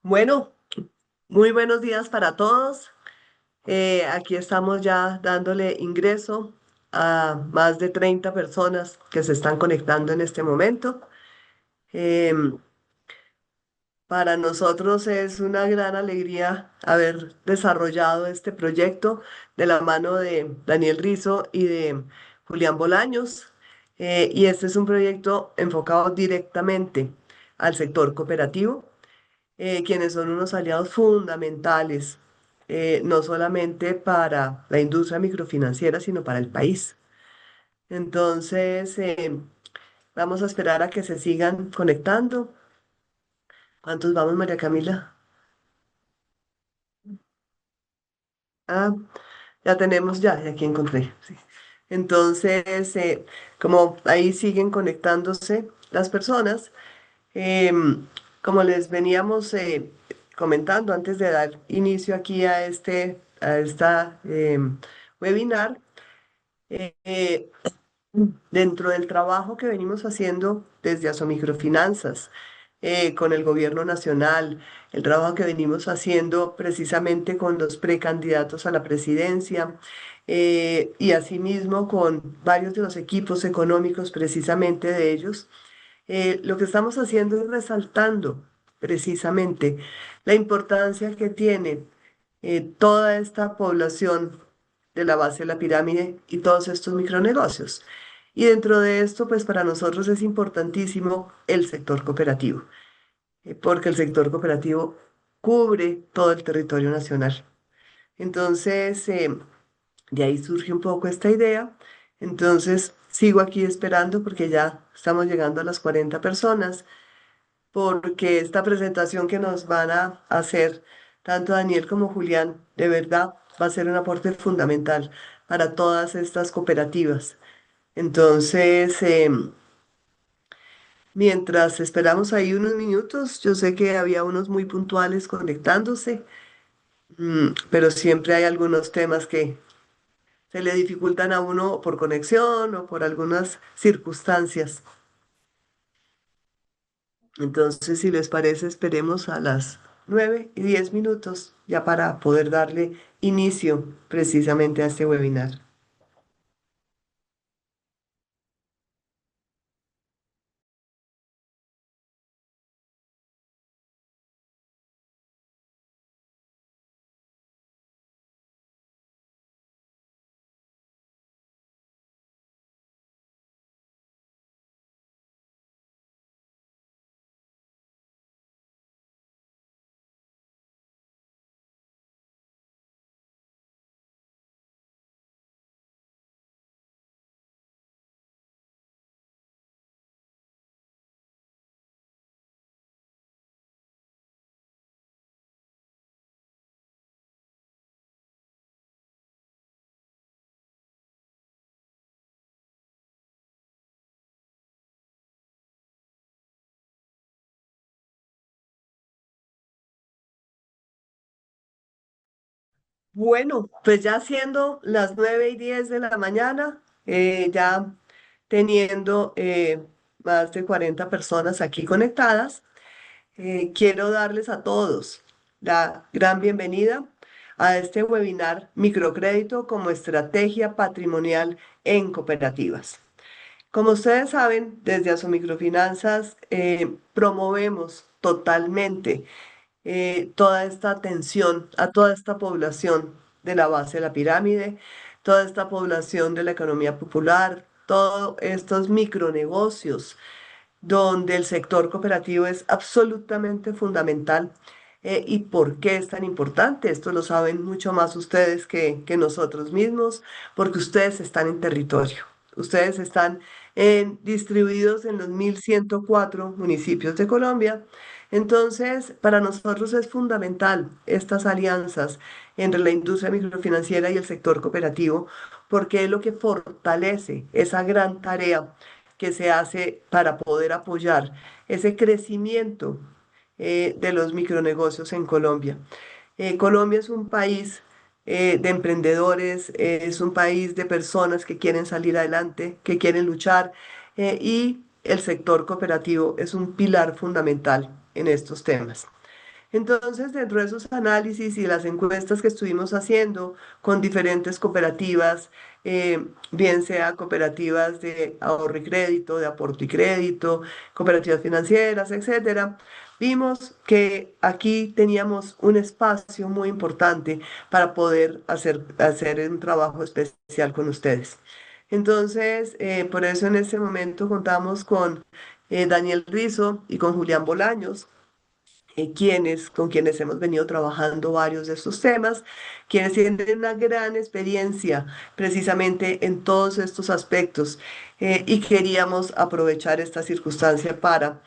Bueno, muy buenos días para todos. Aquí estamos ya dándole ingreso a más de 30 personas que se están conectando en este momento. Em, para nosotros es una gran alegría haber desarrollado este proyecto de la mano de Daniel Rizo y de Julián Bolaños. Y este es un proyecto enfocado directamente al sector cooperativo, quienes son unos aliados fundamentales, no solamente para la industria microfinanciera, sino para el país. Entonces, vamos a esperar a que se sigan conectando. ¿Cuántos vamos, María Camila? Ah, ya tenemos, ya aquí encontré. Sí. Entonces, como ahí siguen conectándose las personas, em, como les veníamos comentando antes de dar inicio aquí a esta webinar, eh, dentro del trabajo que venimos haciendo desde Asomicrofinanzas, con el gobierno nacional, el trabajo que venimos haciendo precisamente con los precandidatos a la presidencia, y asimismo con varios de los equipos económicos precisamente de ellos, lo que estamos haciendo es resaltando precisamente la importancia que tiene toda esta población de la base de la pirámide y todos estos micronegocios. Y dentro de esto, pues para nosotros es importantísimo el sector cooperativo, porque el sector cooperativo cubre todo el territorio nacional. Entonces, de ahí surge un poco esta idea. Entonces, sigo aquí esperando porque ya estamos llegando a las 40 personas, porque esta presentación que nos van a hacer tanto Daniel como Julián, de verdad, va a ser un aporte fundamental para todas estas cooperativas. Entonces, mientras esperamos ahí unos minutos, yo sé que había unos muy puntuales conectándose, pero siempre hay algunos temas que se le dificultan a uno por conexión o por algunas circunstancias. Entonces, si les parece, esperemos a las 9:10 ya para poder darle inicio precisamente a este webinar. Bueno, pues ya siendo las 9:10 de la mañana, ya teniendo más de 40 personas aquí conectadas, quiero darles a todos la gran bienvenida a este webinar Microcrédito como estrategia patrimonial en cooperativas. Como ustedes saben, desde Asomicrofinanzas promovemos totalmente toda esta atención a toda esta población de la base de la pirámide, toda esta población de la economía popular, todos estos micronegocios donde el sector cooperativo es absolutamente fundamental. ¿Y por qué es tan importante? Esto lo saben mucho más ustedes que nosotros mismos, porque ustedes están en territorio. Ustedes están distribuidos en los 1.104 municipios de Colombia. Entonces, para nosotros es fundamental estas alianzas entre la industria microfinanciera y el sector cooperativo, porque es lo que fortalece esa gran tarea que se hace para poder apoyar ese crecimiento de los micronegocios en Colombia. Colombia es un país de emprendedores, es un país de personas que quieren salir adelante, que quieren luchar, y el sector cooperativo es un pilar fundamental en estos temas. Entonces, dentro de esos análisis y las encuestas que estuvimos haciendo con diferentes cooperativas, bien sea cooperativas de ahorro y crédito, de aporte y crédito, cooperativas financieras, etcétera, vimos que aquí teníamos un espacio muy importante para poder hacer un trabajo especial con ustedes. Entonces, por eso en este momento contamos con Daniel Rizo y con Julián Bolaños, con quienes hemos venido trabajando varios de estos temas, quienes tienen una gran experiencia precisamente en todos estos aspectos, y queríamos aprovechar esta circunstancia para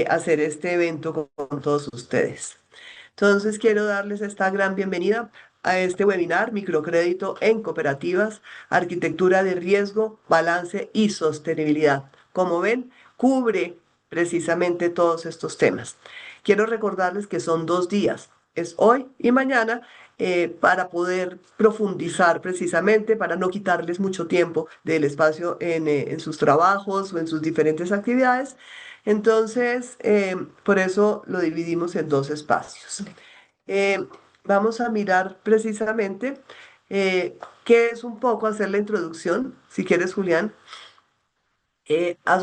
hacer este evento con todos ustedes. Entonces, quiero darles esta gran bienvenida a este webinar, Microcrédito en Cooperativas, Arquitectura de Riesgo, Balance y Sostenibilidad. Como ven, cubre precisamente todos estos temas. Quiero recordarles que son 2 días, es hoy y mañana, para poder profundizar precisamente, para no quitarles mucho tiempo del espacio en sus trabajos o en sus diferentes actividades. Entonces, por eso lo dividimos en 2 espacios. Eh, Vamos a mirar precisamente qué es un poco hacer la introducción, si quieres, Julián.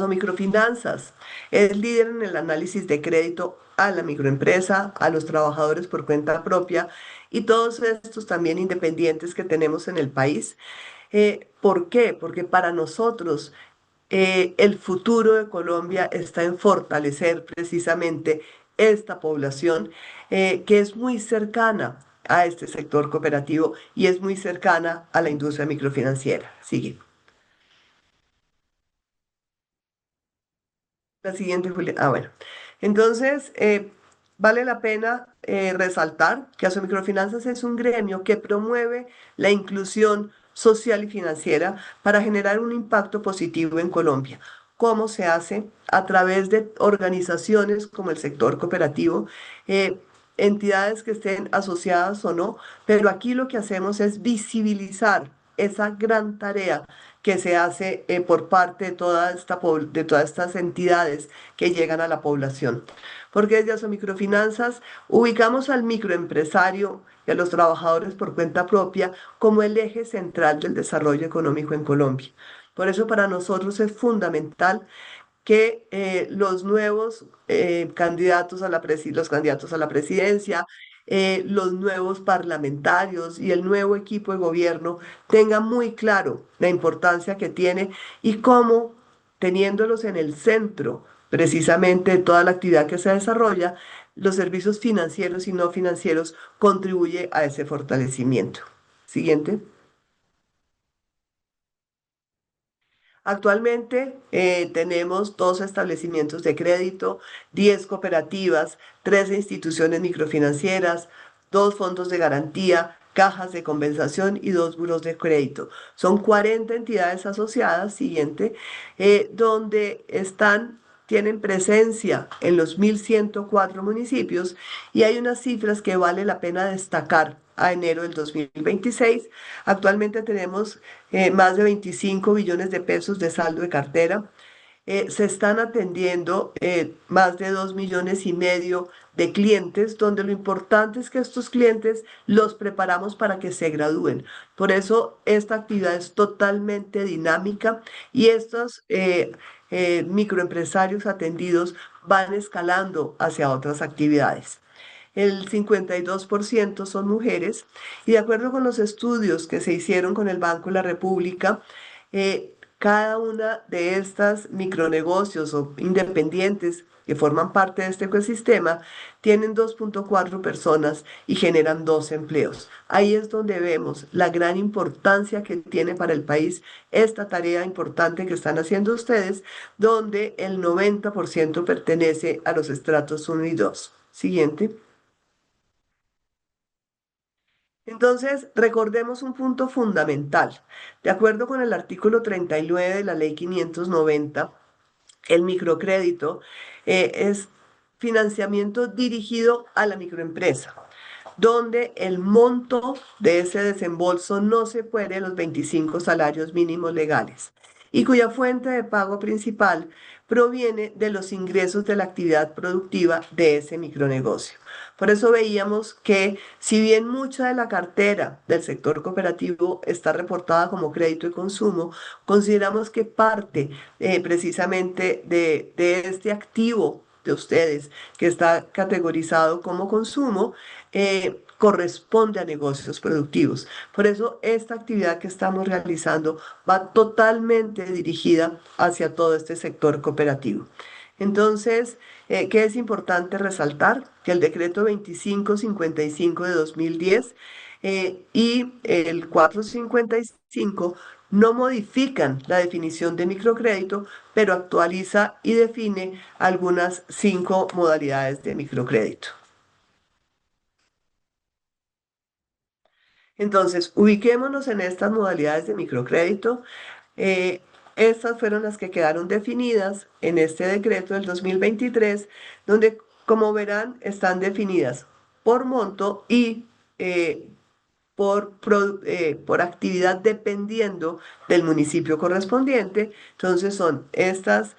Microfinanzas es líder en el análisis de crédito a la microempresa, a los trabajadores por cuenta propia y todos estos también independientes que tenemos en el país. ¿Por qué? Porque para nosotros el futuro de Colombia está en fortalecer precisamente esta población, que es muy cercana a este sector cooperativo y es muy cercana a la industria microfinanciera. Sigue. La siguiente, Julia. Ah, bueno. Entonces, vale la pena resaltar que Microfinanzas es un gremio que promueve la inclusión social y financiera para generar un impacto positivo en Colombia. ¿Cómo se hace? A través de organizaciones como el sector cooperativo, eh, entidades que estén asociadas o no, pero aquí lo que hacemos es visibilizar esa gran tarea que se hace por parte de de todas estas entidades que llegan a la población. Porque desde Microfinanzas ubicamos al microempresario y a los trabajadores por cuenta propia como el eje central del desarrollo económico en Colombia. Por eso para nosotros es fundamental que los nuevos los candidatos a la presidencia, los nuevos parlamentarios y el nuevo equipo de gobierno tengan muy claro la importancia que tiene y cómo, teniéndolos en el centro precisamente de toda la actividad que se desarrolla, los servicios financieros y no financieros contribuye a ese fortalecimiento. Siguiente. Actualmente tenemos 2 establecimientos de crédito, 10 cooperativas, 13 instituciones microfinancieras, 2 fondos de garantía, cajas de compensación y 2 buros de crédito. Son 40 entidades asociadas, siguiente, donde tienen presencia en los 1.104 municipios y hay unas cifras que vale la pena destacar a enero del 2026. Actualmente tenemos más de 25 billones de pesos de saldo de cartera. Se están atendiendo más de 2,5 millones de clientes, donde lo importante es que estos clientes los preparamos para que se gradúen. Por eso esta actividad es totalmente dinámica y estos microempresarios atendidos van escalando hacia otras actividades. El 52% son mujeres y de acuerdo con los estudios que se hicieron con el Banco de la República, cada una de estas micronegocios o independientes que forman parte de este ecosistema tienen 2,4 personas y generan 2 empleos. Ahí es donde vemos la gran importancia que tiene para el país esta tarea importante que están haciendo ustedes, donde el 90% pertenece a los estratos 1 y 2. Siguiente. Entonces, recordemos un punto fundamental. De acuerdo con el artículo 39 de la Ley 590, el microcrédito es financiamiento dirigido a la microempresa, donde el monto de ese desembolso no se puede los 25 salarios mínimos legales y cuya fuente de pago principal proviene de los ingresos de la actividad productiva de ese micronegocio. Por eso veíamos que si bien mucha de la cartera del sector cooperativo está reportada como crédito y consumo, consideramos que parte precisamente de este activo de ustedes que está categorizado como consumo, corresponde a negocios productivos. Por eso esta actividad que estamos realizando va totalmente dirigida hacia todo este sector cooperativo. Entonces, ¿qué es importante resaltar? Que el decreto 2555 de 2010 y el 455 no modifican la definición de microcrédito, pero actualiza y define algunas 5 modalidades de microcrédito. Entonces, ubiquémonos en estas modalidades de microcrédito. Eh, Estas fueron las que quedaron definidas en este decreto del 2023, donde, como verán, están definidas por monto y eh, por actividad dependiendo del municipio correspondiente. Entonces son estas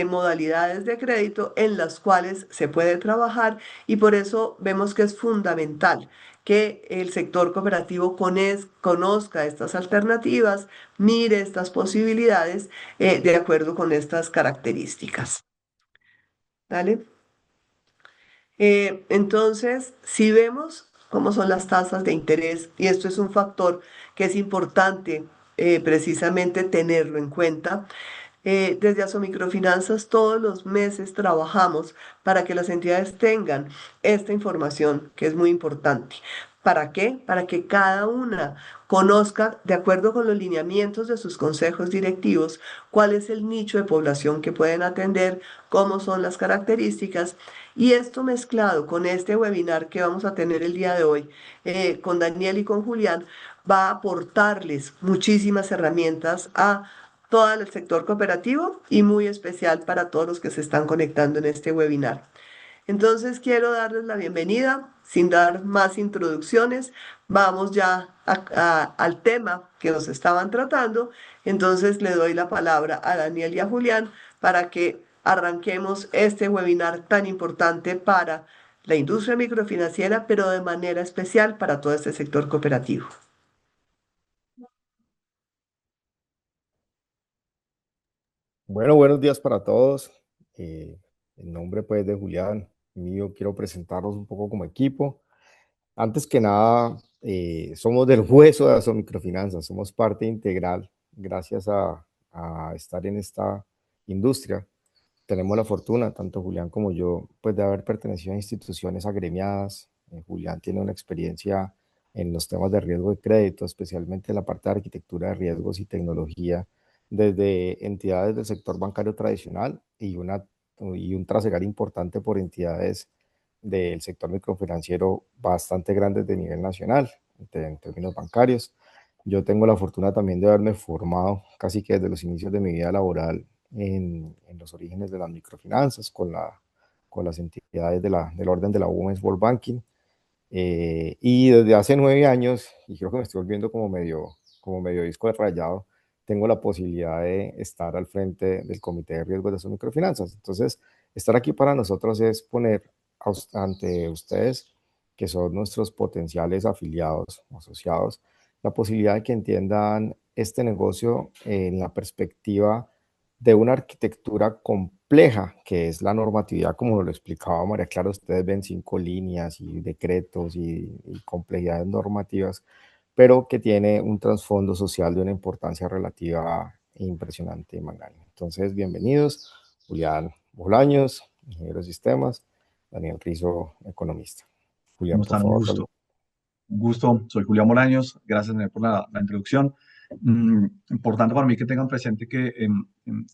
modalidades de crédito en las cuales se puede trabajar y por eso vemos que es fundamental que el sector cooperativo conozca estas alternativas, mire estas posibilidades de acuerdo con estas características. ¿Vale? Entonces, si vemos cómo son las tasas de interés, y esto es un factor que es importante precisamente tenerlo en cuenta, desde Asomicrofinanzas todos los meses trabajamos para que las entidades tengan esta información que es muy importante. ¿Para qué? Para que cada una conozca, de acuerdo con los lineamientos de sus consejos directivos, cuál es el nicho de población que pueden atender, cómo son las características. Y esto mezclado con este webinar que vamos a tener el día de hoy con Daniel y con Julián, va a aportarles muchísimas herramientas a todo el sector cooperativo y muy especial para todos los que se están conectando en este webinar. Entonces quiero darles la bienvenida, sin dar más introducciones, vamos ya al tema que nos estaban tratando. Entonces le doy la palabra a Daniel y a Julián para que arranquemos este webinar tan importante para la industria microfinanciera, pero de manera especial para todo este sector cooperativo. Bueno, buenos días para todos. En nombre pues de Julián y mío quiero presentarlos un poco como equipo. Antes que nada, somos del hueso de Aso Microfinanzas, somos parte integral gracias a estar en esta industria. Tenemos la fortuna, tanto Julián como yo, pues de haber pertenecido a instituciones agremiadas. Julián tiene una experiencia en los temas de riesgo de crédito, especialmente en la parte de arquitectura de riesgos y tecnología, desde entidades del sector bancario tradicional y un trasegar importante por entidades del sector microfinanciero bastante grandes de nivel nacional, en términos bancarios. Yo tengo la fortuna también de haberme formado casi que desde los inicios de mi vida laboral en los orígenes de las microfinanzas con las entidades del orden de la Women's World Banking. Y desde hace 9 años, y creo que me estoy volviendo como medio disco de rayado, tengo la posibilidad de estar al frente del Comité de Riesgos de sus microfinanzas. Entonces, estar aquí para nosotros es poner ante ustedes, que son nuestros potenciales afiliados o asociados, la posibilidad de que entiendan este negocio en la perspectiva de una arquitectura compleja, que es la normatividad, como lo explicaba María Clara. Ustedes ven 5 líneas y decretos y complejidades normativas, pero que tiene un trasfondo social de una importancia relativa e impresionante y magnánima. Entonces, bienvenidos, Julián Bolaños, ingeniero de sistemas, Daniel Rizo, economista. ¿Cómo Julián, por están? Un favor, gusto. saludos. Un gusto. Soy Julián Bolaños. Gracias, Daniel, por la introducción. Importante para mí que tengan presente que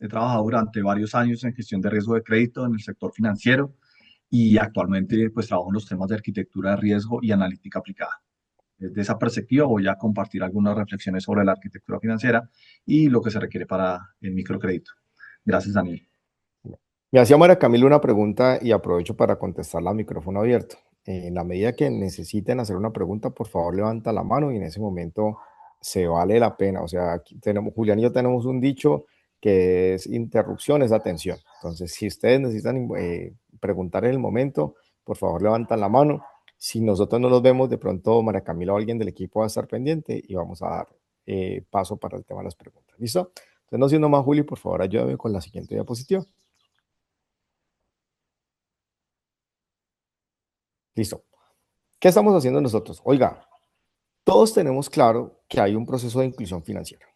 he trabajado durante varios años en gestión de riesgo de crédito en el sector financiero y actualmente pues trabajo en los temas de arquitectura de riesgo y analítica aplicada. Desde esa perspectiva voy a compartir algunas reflexiones sobre la arquitectura financiera y lo que se requiere para el microcrédito. Gracias, Daniel. Me hacía María Camila una pregunta y aprovecho para contestarla a micrófono abierto. En la medida que necesiten hacer una pregunta, por favor levanta la mano y en ese momento se vale la pena. O sea, aquí tenemos, Julián y yo tenemos un dicho que es interrupción, es atención. Entonces, si ustedes necesitan preguntar en el momento, por favor levantan la mano. Si nosotros no los vemos, de pronto María Camila o alguien del equipo va a estar pendiente y vamos a dar paso para el tema de las preguntas. ¿Listo? Entonces, no siendo más, Juli, por favor, ayúdame con la siguiente diapositiva. Listo. ¿Qué estamos haciendo nosotros? Oiga, todos tenemos claro que hay un proceso de inclusión financiera.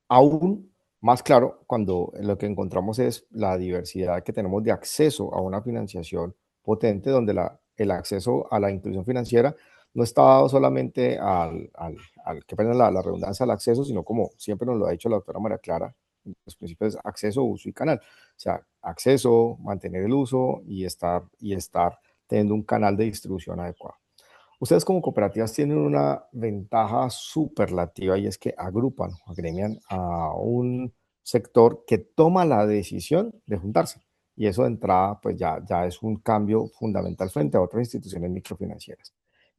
Aún más claro cuando lo que encontramos es la diversidad que tenemos de acceso a una financiación potente, donde el acceso a la inclusión financiera no está dado solamente que pena la redundancia, al acceso, sino como siempre nos lo ha dicho la doctora María Clara, los principios es acceso, uso y canal. O sea, acceso, mantener el uso y estar teniendo un canal de distribución adecuado. Ustedes como cooperativas tienen una ventaja superlativa y es que agrupan, agremian a un sector que toma la decisión de juntarse. Y eso de entrada, pues ya es un cambio fundamental frente a otras instituciones microfinancieras.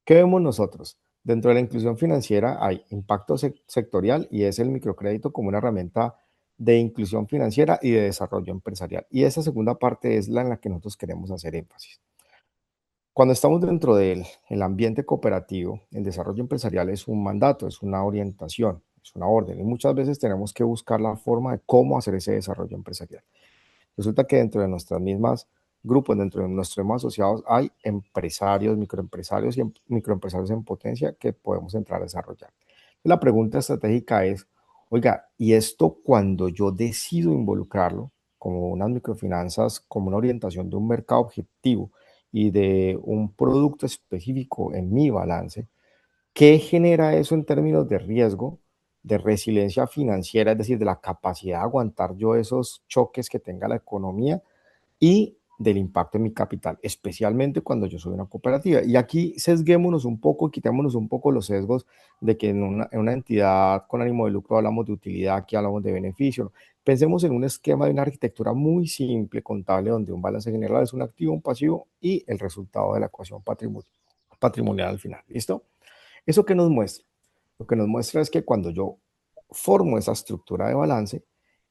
¿Qué vemos nosotros? Dentro de la inclusión financiera hay impacto sectorial y es el microcrédito como una herramienta de inclusión financiera y de desarrollo empresarial. Y esa segunda parte es la en la que nosotros queremos hacer énfasis. Cuando estamos dentro del ambiente cooperativo, el desarrollo empresarial es un mandato, es una orientación, es una orden, y muchas veces tenemos que buscar la forma de cómo hacer ese desarrollo empresarial. Resulta que dentro de nuestras mismas grupos, dentro de nuestros mismos asociados, hay empresarios, microempresarios y microempresarios en potencia que podemos entrar a desarrollar. La pregunta estratégica es, oiga, ¿y esto cuando yo decido involucrarlo como unas microfinanzas, como una orientación de un mercado objetivo y de un producto específico en mi balance? ¿Qué genera eso en términos de riesgo, de resiliencia financiera, es decir, de la capacidad de aguantar yo esos choques que tenga la economía y del impacto en mi capital, especialmente cuando yo soy una cooperativa? Y aquí sesguémonos un poco, quitémonos un poco los sesgos de que en una entidad con ánimo de lucro hablamos de utilidad, aquí hablamos de beneficio. Pensemos en un esquema de una arquitectura muy simple, contable, donde un balance general es un activo, un pasivo y el resultado de la ecuación patrimonial al final. ¿Listo? ¿Eso qué nos muestra? Lo que nos muestra es que cuando yo formo esa estructura de balance,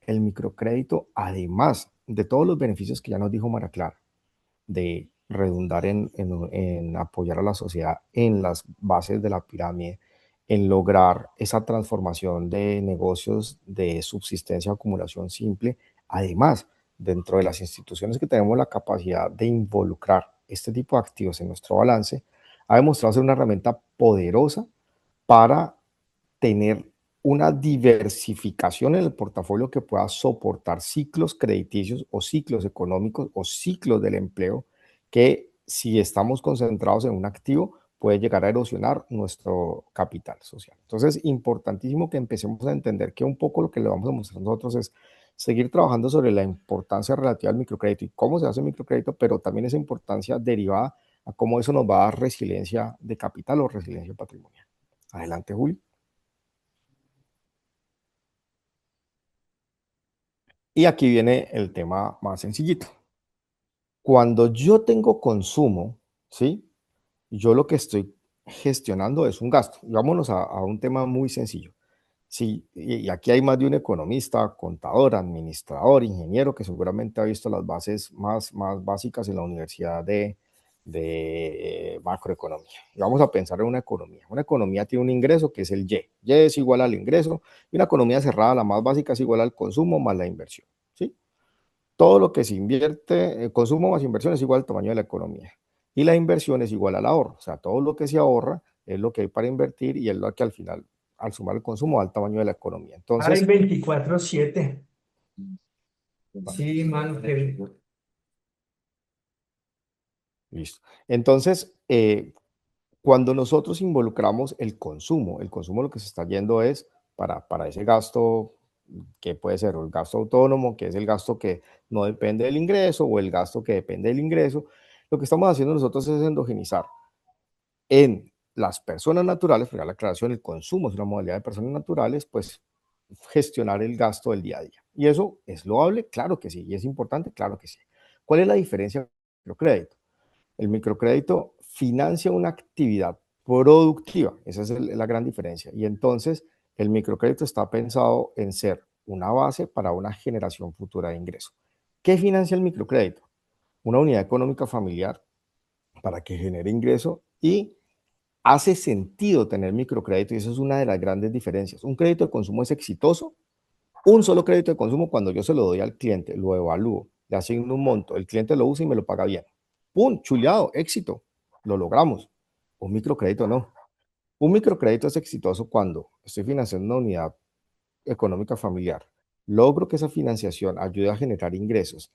el microcrédito, además de todos los beneficios que ya nos dijo María Clara, de redundar en apoyar a la sociedad en las bases de la pirámide, en lograr esa transformación de negocios de subsistencia o acumulación simple, además, dentro de las instituciones que tenemos la capacidad de involucrar este tipo de activos en nuestro balance, ha demostrado ser una herramienta poderosa para tener una diversificación en el portafolio que pueda soportar ciclos crediticios o ciclos económicos o ciclos del empleo que, si estamos concentrados en un activo, puede llegar a erosionar nuestro capital social. Entonces, importantísimo que empecemos a entender que un poco lo que le vamos a mostrar nosotros es seguir trabajando sobre la importancia relativa al microcrédito y cómo se hace el microcrédito, pero también esa importancia derivada a cómo eso nos va a dar resiliencia de capital o resiliencia patrimonial. Adelante, Julio. Y aquí viene el tema más sencillito. Cuando yo tengo consumo, ¿sí? Yo lo que estoy gestionando es un gasto. Vámonos a un tema muy sencillo. Sí, y aquí hay más de un economista, contador, administrador, ingeniero, que seguramente ha visto las bases más básicas en la universidad de macroeconomía. Y vamos a pensar en una economía. Una economía tiene un ingreso que es el Y. Y es igual al ingreso. Y una economía cerrada, la más básica, es igual al consumo más la inversión. ¿Sí? Todo lo que se invierte, consumo más inversión es igual al tamaño de la economía. Y la inversión es igual al ahorro. O sea, todo lo que se ahorra es lo que hay para invertir y es lo que al final, al sumar el consumo, da el tamaño de la economía. Hay Entonces, 24/7. Sí, mano, que listo. Entonces, cuando nosotros involucramos el consumo lo que se está yendo es para ese gasto que puede ser el gasto autónomo, que es el gasto que no depende del ingreso, o el gasto que depende del ingreso. Lo que estamos haciendo nosotros es endogenizar en las personas naturales, porque la aclaración, el consumo es una modalidad de personas naturales, pues gestionar el gasto del día a día. ¿Y eso es loable? Claro que sí. ¿Y es importante? Claro que sí. ¿Cuál es la diferencia con el microcrédito? El microcrédito financia una actividad productiva. Esa es la gran diferencia. Y entonces el microcrédito está pensado en ser una base para una generación futura de ingreso. ¿Qué financia el microcrédito? Una unidad económica familiar para que genere ingreso y hace sentido tener microcrédito y eso es una de las grandes diferencias. Un crédito de consumo es exitoso, un solo crédito de consumo cuando yo se lo doy al cliente, lo evalúo, le asigno un monto, el cliente lo usa y me lo paga bien. ¡Pum! Chuleado, éxito, lo logramos. Un microcrédito no. Un microcrédito es exitoso cuando estoy financiando una unidad económica familiar, logro que esa financiación ayude a generar ingresos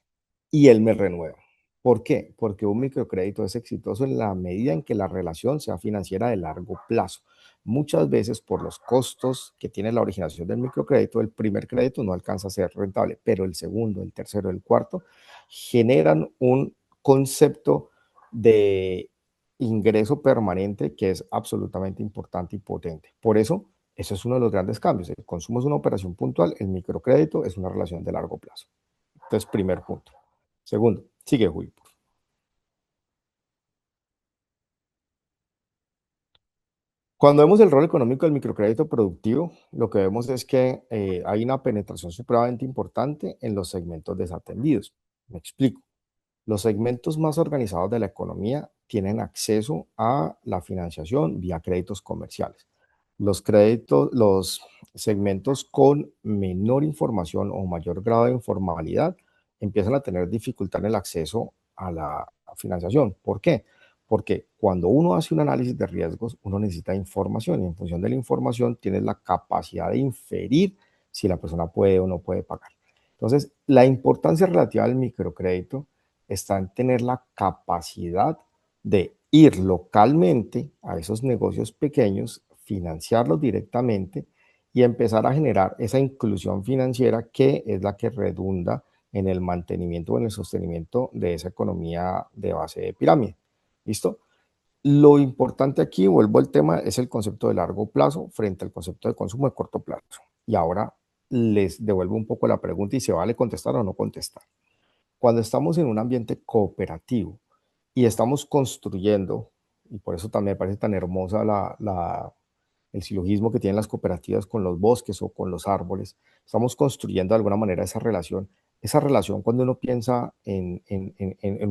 y él me renueva. ¿Por qué? Porque un microcrédito es exitoso en la medida en que la relación sea financiera de largo plazo. Muchas veces por los costos que tiene la originación del microcrédito, el primer crédito no alcanza a ser rentable, pero el segundo, el tercero, el cuarto generan un concepto de ingreso permanente que es absolutamente importante y potente. Por eso, eso es uno de los grandes cambios. El consumo es una operación puntual, el microcrédito es una relación de largo plazo. Entonces, primer punto. Segundo, sigue Julio. Cuando vemos el rol económico del microcrédito productivo, lo que vemos es que hay una penetración supremamente importante en los segmentos desatendidos. Me explico. Los segmentos más organizados de la economía tienen acceso a la financiación vía créditos comerciales. Los segmentos con menor información o mayor grado de informalidad empiezan a tener dificultad en el acceso a la financiación. ¿Por qué? Porque cuando uno hace un análisis de riesgos, uno necesita información y en función de la información tienes la capacidad de inferir si la persona puede o no puede pagar. Entonces, la importancia relativa al microcrédito está en tener la capacidad de ir localmente a esos negocios pequeños, financiarlos directamente y empezar a generar esa inclusión financiera que es la que redunda en el mantenimiento o en el sostenimiento de esa economía de base de pirámide. ¿Listo? Lo importante aquí, vuelvo al tema, es el concepto de largo plazo frente al concepto de consumo de corto plazo. Y ahora les devuelvo un poco la pregunta y se vale contestar o no contestar. Cuando estamos en un ambiente cooperativo y estamos construyendo, y por eso también me parece tan hermosa el silogismo que tienen las cooperativas con los bosques o con los árboles, estamos construyendo de alguna manera esa relación cuando uno piensa en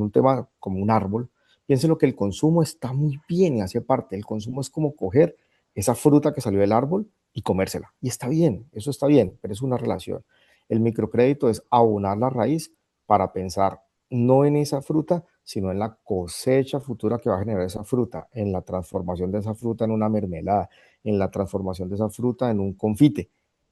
un tema como un árbol, piensa en lo que el consumo está muy bien y hace parte, el consumo es como coger esa fruta que salió del árbol y comérsela, y está bien, eso está bien, pero es una relación. El microcrédito es abonar la raíz para pensar no en esa fruta, sino en la cosecha futura que va a generar esa fruta, en la transformación de esa fruta en una mermelada, en la transformación de esa fruta en un confite.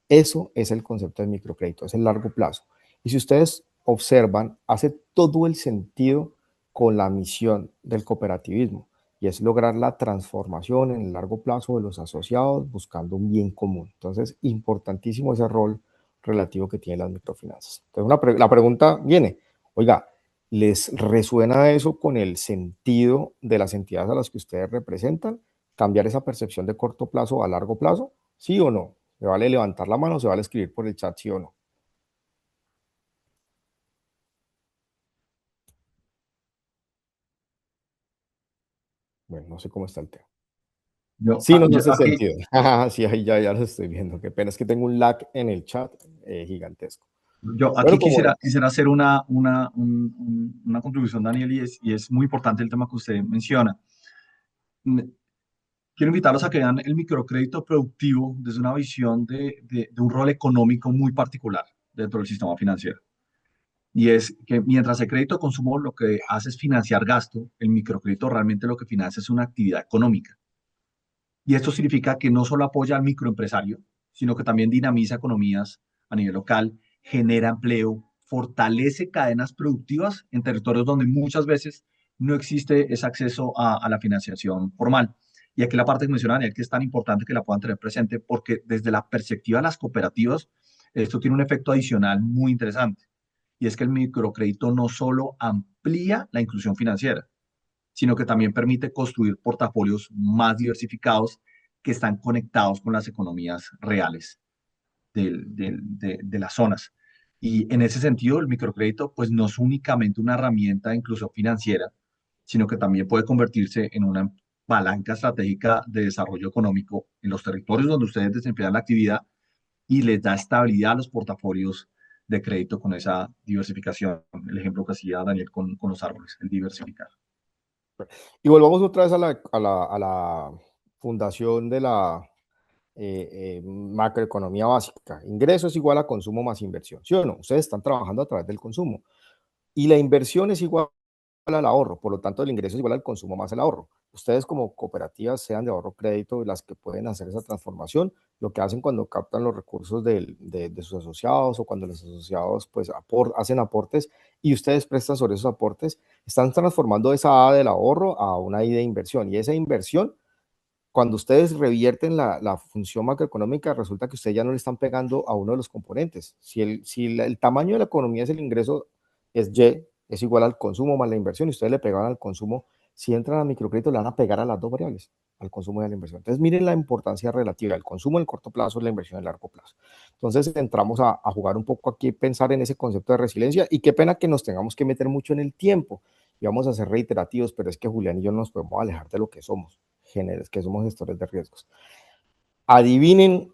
Eso es el concepto de microcrédito, es el largo plazo. Y si ustedes observan, hace todo el sentido con la misión del cooperativismo y es lograr la transformación en el largo plazo de los asociados buscando un bien común. Entonces, importantísimo ese rol relativo que tienen las microfinanzas. Entonces, la pregunta viene, oiga, ¿les resuena eso con el sentido de las entidades a las que ustedes representan? ¿Cambiar esa percepción de corto plazo a largo plazo? ¿Sí o no? ¿Se vale levantar la mano o se vale escribir por el chat sí o no? Bueno, no sé cómo está el tema. Yo, Sí, nos hace aquí, sentido. Sí, ahí ya lo estoy viendo. Qué pena es que tengo un lag en el chat gigantesco. yo Bueno, aquí como quisiera hacer una contribución, Daniel, y es muy importante el tema que usted menciona. Quiero invitarlos a que vean el microcrédito productivo desde una visión de un rol económico muy particular dentro del sistema financiero. Y es que mientras el crédito de consumo lo que hace es financiar gasto, el microcrédito realmente lo que financia es una actividad económica. Y esto significa que no solo apoya al microempresario, sino que también dinamiza economías a nivel local, genera empleo, fortalece cadenas productivas en territorios donde muchas veces no existe ese acceso a la financiación formal. Y aquí la parte que mencionaba Daniel, que es tan importante que la puedan tener presente, porque desde la perspectiva de las cooperativas, esto tiene un efecto adicional muy interesante. Y es que el microcrédito no solo amplía la inclusión financiera, sino que también permite construir portafolios más diversificados que están conectados con las economías reales de las zonas. Y en ese sentido, el microcrédito pues no es únicamente una herramienta de inclusión financiera, sino que también puede convertirse en una palanca estratégica de desarrollo económico en los territorios donde ustedes desempeñan la actividad y les da estabilidad a los portafolios de crédito con esa diversificación. El ejemplo que hacía Daniel con los árboles, el diversificar. Y volvamos otra vez a la fundación de la macroeconomía básica. Ingreso es igual a consumo más inversión, ¿sí o no? Ustedes están trabajando a través del consumo y la inversión es igual al ahorro, por lo tanto el ingreso es igual al consumo más el ahorro. Ustedes como cooperativas, sean de ahorro crédito, las que pueden hacer esa transformación, lo que hacen cuando captan los recursos de sus asociados o cuando los asociados pues hacen aportes y ustedes prestan sobre esos aportes, están transformando esa A del ahorro a una I de inversión y esa inversión cuando ustedes revierten la función macroeconómica, resulta que ustedes ya no le están pegando a uno de los componentes. Si el tamaño de la economía es el ingreso, es Y, es igual al consumo más la inversión, y ustedes le pegan al consumo, si entran a microcrédito, le van a pegar a las dos variables, al consumo y a la inversión. Entonces, miren la importancia relativa, el consumo en el corto plazo, la inversión en el largo plazo. Entonces, entramos a jugar un poco aquí, pensar en ese concepto de resiliencia, y qué pena que nos tengamos que meter mucho en el tiempo, y vamos a ser reiterativos, pero es que Julián y yo no nos podemos alejar de lo que somos que somos gestores de riesgos. Adivinen,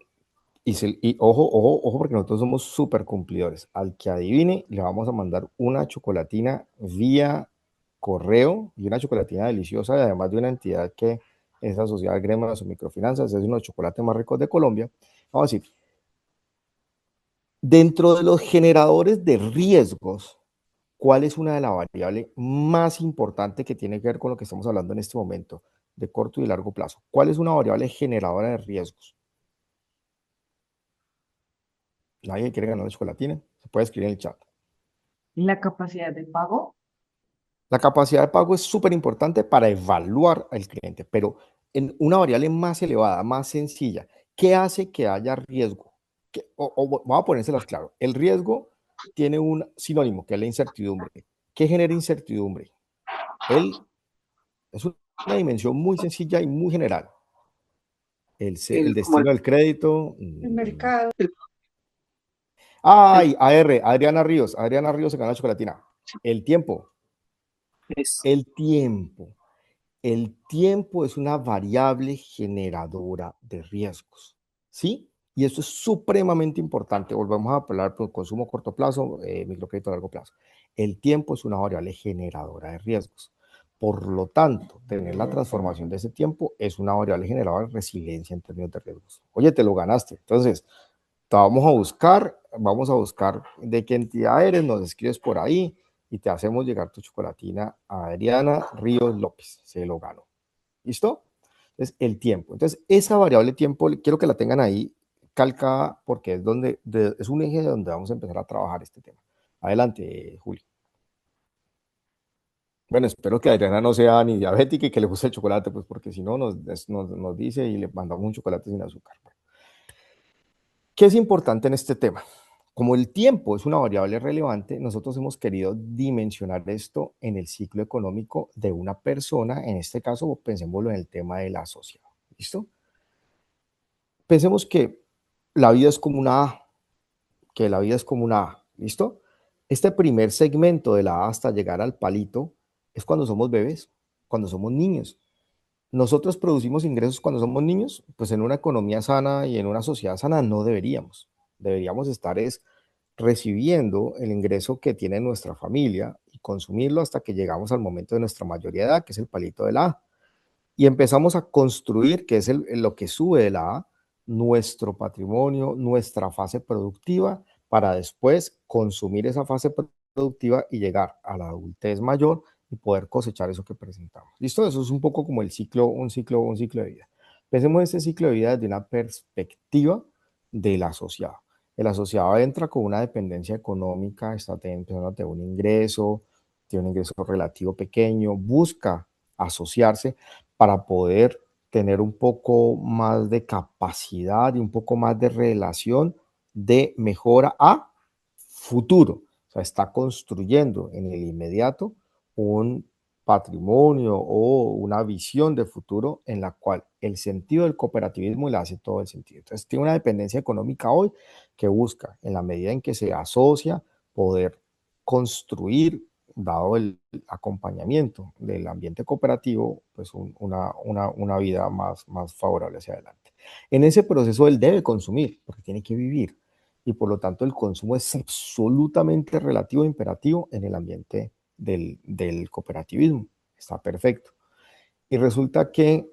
y ojo, ojo, ojo, porque nosotros somos súper cumplidores. Al que adivine, le vamos a mandar una chocolatina vía correo y una chocolatina deliciosa, y además de una entidad que es asociada al gremio de las microfinanzas, es uno de los chocolates más ricos de Colombia. Vamos a decir, dentro de los generadores de riesgos, ¿cuál es una de las variables más importantes que tiene que ver con lo que estamos hablando en este momento, de corto y largo plazo? ¿Cuál es una variable generadora de riesgos? ¿Nadie quiere ganar la chocolatina? Se puede escribir en el chat. La capacidad de pago. La capacidad de pago es súper importante para evaluar al cliente, pero en una variable más elevada, más sencilla, ¿qué hace que haya riesgo? Vamos a ponérselas claro. El riesgo tiene un sinónimo, que es la incertidumbre. ¿Qué genera incertidumbre? Es una dimensión muy sencilla y muy general. El Como destino del crédito. el mercado. Ay, Adriana Ríos. Adriana Ríos se gana la chocolatina. El tiempo. El tiempo. El tiempo es una variable generadora de riesgos. ¿Sí? Y eso es supremamente importante. Volvemos a hablar por consumo a corto plazo, microcrédito a largo plazo. El tiempo es una variable generadora de riesgos. Por lo tanto, tener la transformación de ese tiempo es una variable generadora de resiliencia en términos de riesgos. Oye, te lo ganaste. Entonces, vamos a buscar de qué entidad eres, nos escribes por ahí y te hacemos llegar tu chocolatina a Adriana Ríos López. Se lo ganó. ¿Listo? Entonces, el tiempo. Entonces, esa variable tiempo, quiero que la tengan ahí calcada porque es un eje de donde vamos a empezar a trabajar este tema. Adelante, Juli. Bueno, espero que Adriana no sea ni diabética y que le guste el chocolate, pues porque si no nos dice y le mandamos un chocolate sin azúcar. ¿Qué es importante en este tema? Como el tiempo es una variable relevante, nosotros hemos querido dimensionar esto en el ciclo económico de una persona, en este caso pensémoslo en el tema del asociado. ¿Listo? Pensemos que la vida es como una A, que la vida es como una A, ¿listo? Este primer segmento de la A hasta llegar al palito es cuando somos bebés, cuando somos niños. ¿Nosotros producimos ingresos cuando somos niños? Pues en una economía sana y en una sociedad sana no deberíamos. Deberíamos estar recibiendo el ingreso que tiene nuestra familia y consumirlo hasta que llegamos al momento de nuestra mayoría de edad, que es el palito de la A. Y empezamos a construir, que es lo que sube de la A, nuestro patrimonio, nuestra fase productiva, para después consumir esa fase productiva y llegar a la adultez mayor y poder cosechar eso que presentamos. ¿Listo? Eso es un poco como un ciclo de vida. Pensemos en este ciclo de vida desde una perspectiva del asociado. El asociado entra con una dependencia económica, está empezando a tener un ingreso, tiene un ingreso relativo pequeño, busca asociarse para poder tener un poco más de capacidad y un poco más de relación de mejora a futuro. O sea, está construyendo en el inmediato un patrimonio o una visión de futuro en la cual el sentido del cooperativismo le hace todo el sentido. Entonces, tiene una dependencia económica hoy que busca, en la medida en que se asocia, poder construir dado el acompañamiento del ambiente cooperativo, pues una vida más favorable hacia adelante. En ese proceso él debe consumir, porque tiene que vivir, y por lo tanto el consumo es absolutamente relativo e imperativo en el ambiente del cooperativismo. Está perfecto. Y resulta que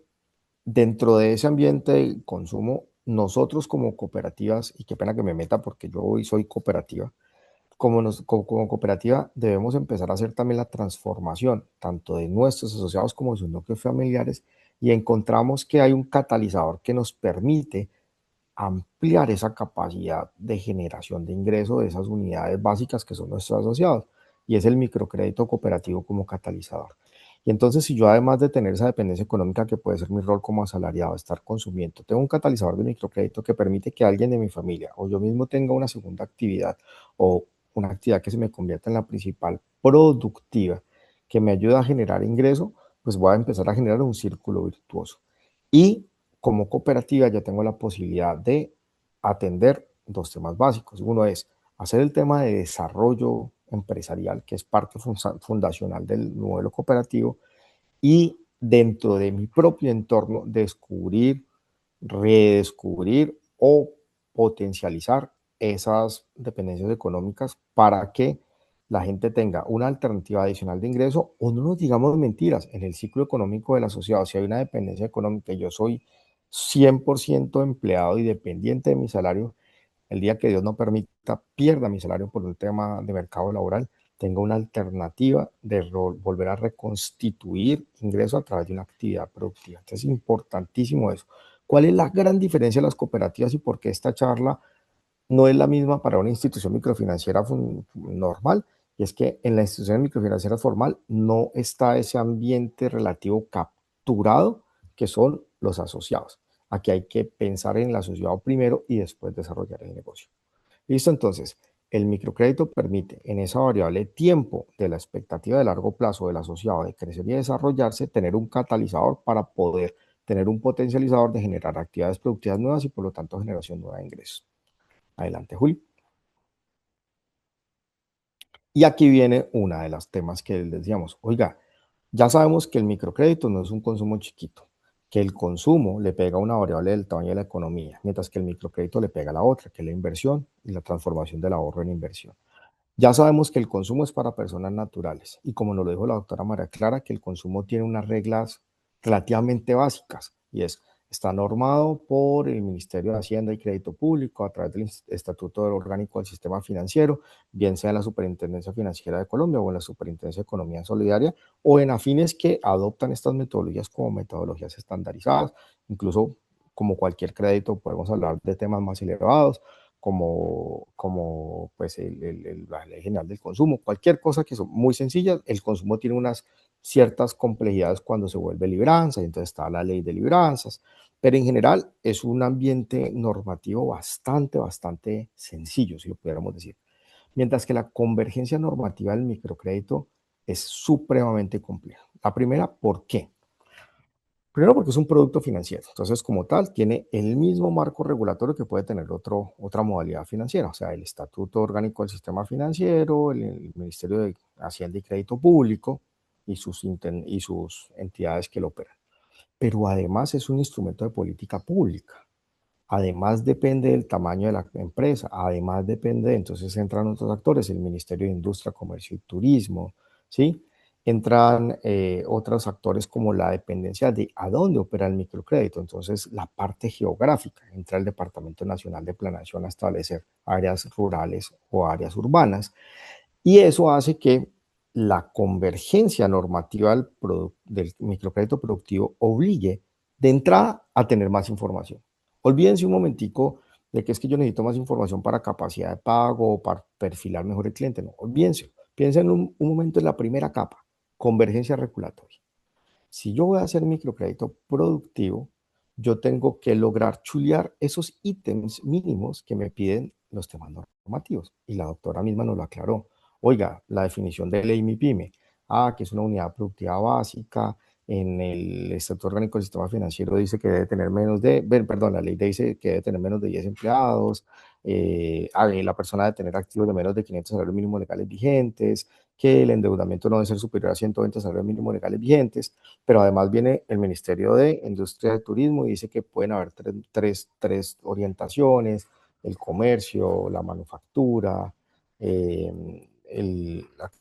dentro de ese ambiente de consumo, nosotros como cooperativas, y qué pena que me meta porque yo hoy soy cooperativa, como cooperativa debemos empezar a hacer también la transformación, tanto de nuestros asociados como de sus núcleos familiares, y encontramos que hay un catalizador que nos permite ampliar esa capacidad de generación de ingreso de esas unidades básicas que son nuestros asociados, y es el microcrédito cooperativo como catalizador. Y entonces, si yo además de tener esa dependencia económica que puede ser mi rol como asalariado, estar consumiendo, tengo un catalizador de microcrédito que permite que alguien de mi familia o yo mismo tenga una segunda actividad o una actividad que se me convierta en la principal productiva, que me ayuda a generar ingreso, pues voy a empezar a generar un círculo virtuoso. Y como cooperativa ya tengo la posibilidad de atender dos temas básicos. Uno es hacer el tema de desarrollo empresarial, que es parte fundacional del modelo cooperativo, y dentro de mi propio entorno descubrir, redescubrir o potencializar esas dependencias económicas para que la gente tenga una alternativa adicional de ingreso, o no nos digamos mentiras, en el ciclo económico del asociado, si hay una dependencia económica y yo soy 100% empleado y dependiente de mi salario, el día que Dios no permita pierda mi salario por un tema de mercado laboral, tengo una alternativa de volver a reconstituir ingresos a través de una actividad productiva. Entonces es importantísimo eso. ¿Cuál es la gran diferencia de las cooperativas y por qué esta charla no es la misma para una institución microfinanciera normal? Y es que en la institución microfinanciera formal no está ese ambiente relativo capturado que son los asociados. Aquí hay que pensar en el asociado primero y después desarrollar el negocio. Listo, entonces, el microcrédito permite en esa variable tiempo de la expectativa de largo plazo del asociado de crecer y desarrollarse, tener un catalizador para poder tener un potencializador de generar actividades productivas nuevas y por lo tanto generación nueva de ingresos. Adelante, Juli. Y aquí viene una de los temas que les decíamos, oiga, ya sabemos que el microcrédito no es un consumo chiquito, que el consumo le pega a una variable del tamaño de la economía, mientras que el microcrédito le pega a la otra, que es la inversión y la transformación del ahorro en inversión. Ya sabemos que el consumo es para personas naturales y como nos lo dijo la doctora María Clara, que el consumo tiene unas reglas relativamente básicas y está normado por el Ministerio de Hacienda y Crédito Público a través del Estatuto Orgánico del Sistema Financiero, bien sea en la Superintendencia Financiera de Colombia o en la Superintendencia de Economía Solidaria o en afines que adoptan estas metodologías como metodologías estandarizadas, incluso como cualquier crédito podemos hablar de temas más elevados como pues la ley general del consumo, cualquier cosa que son muy sencillas, el consumo tiene unas ciertas complejidades cuando se vuelve libranza, y entonces está la ley de libranzas, pero en general es un ambiente normativo bastante sencillo, si lo pudiéramos decir. Mientras que la convergencia normativa del microcrédito es supremamente compleja. La primera, ¿por qué? Primero porque es un producto financiero, entonces como tal tiene el mismo marco regulatorio que puede tener otra modalidad financiera, o sea, el Estatuto Orgánico del Sistema Financiero, el Ministerio de Hacienda y Crédito Público y sus entidades que lo operan. Pero además es un instrumento de política pública, además depende del tamaño de la empresa, además depende, entonces entran otros actores, el Ministerio de Industria, Comercio y Turismo, ¿sí? Entran otros actores como la dependencia de a dónde opera el microcrédito, entonces la parte geográfica, entra el Departamento Nacional de Planeación a establecer áreas rurales o áreas urbanas, y eso hace que la convergencia normativa del microcrédito productivo obligue de entrada a tener más información. Olvídense un momentico de que es que yo necesito más información para capacidad de pago o para perfilar mejor el cliente. No, olvídense. Piensen un momento en la primera capa, convergencia regulatoria. Si yo voy a hacer microcrédito productivo, yo tengo que lograr chulear esos ítems mínimos que me piden los temas normativos. Y la doctora misma nos lo aclaró. Oiga, la definición de ley MIPYME, que es una unidad productiva básica, en el Estatuto Orgánico del Sistema Financiero dice que debe tener menos de, perdón, la ley dice que debe tener menos de 10 empleados, la persona debe tener activos de menos de 500 salarios mínimos legales vigentes, que el endeudamiento no debe ser superior a 120 salarios mínimos legales vigentes, pero además viene el Ministerio de Industria y Turismo y dice que pueden haber tres orientaciones: el comercio, la manufactura, la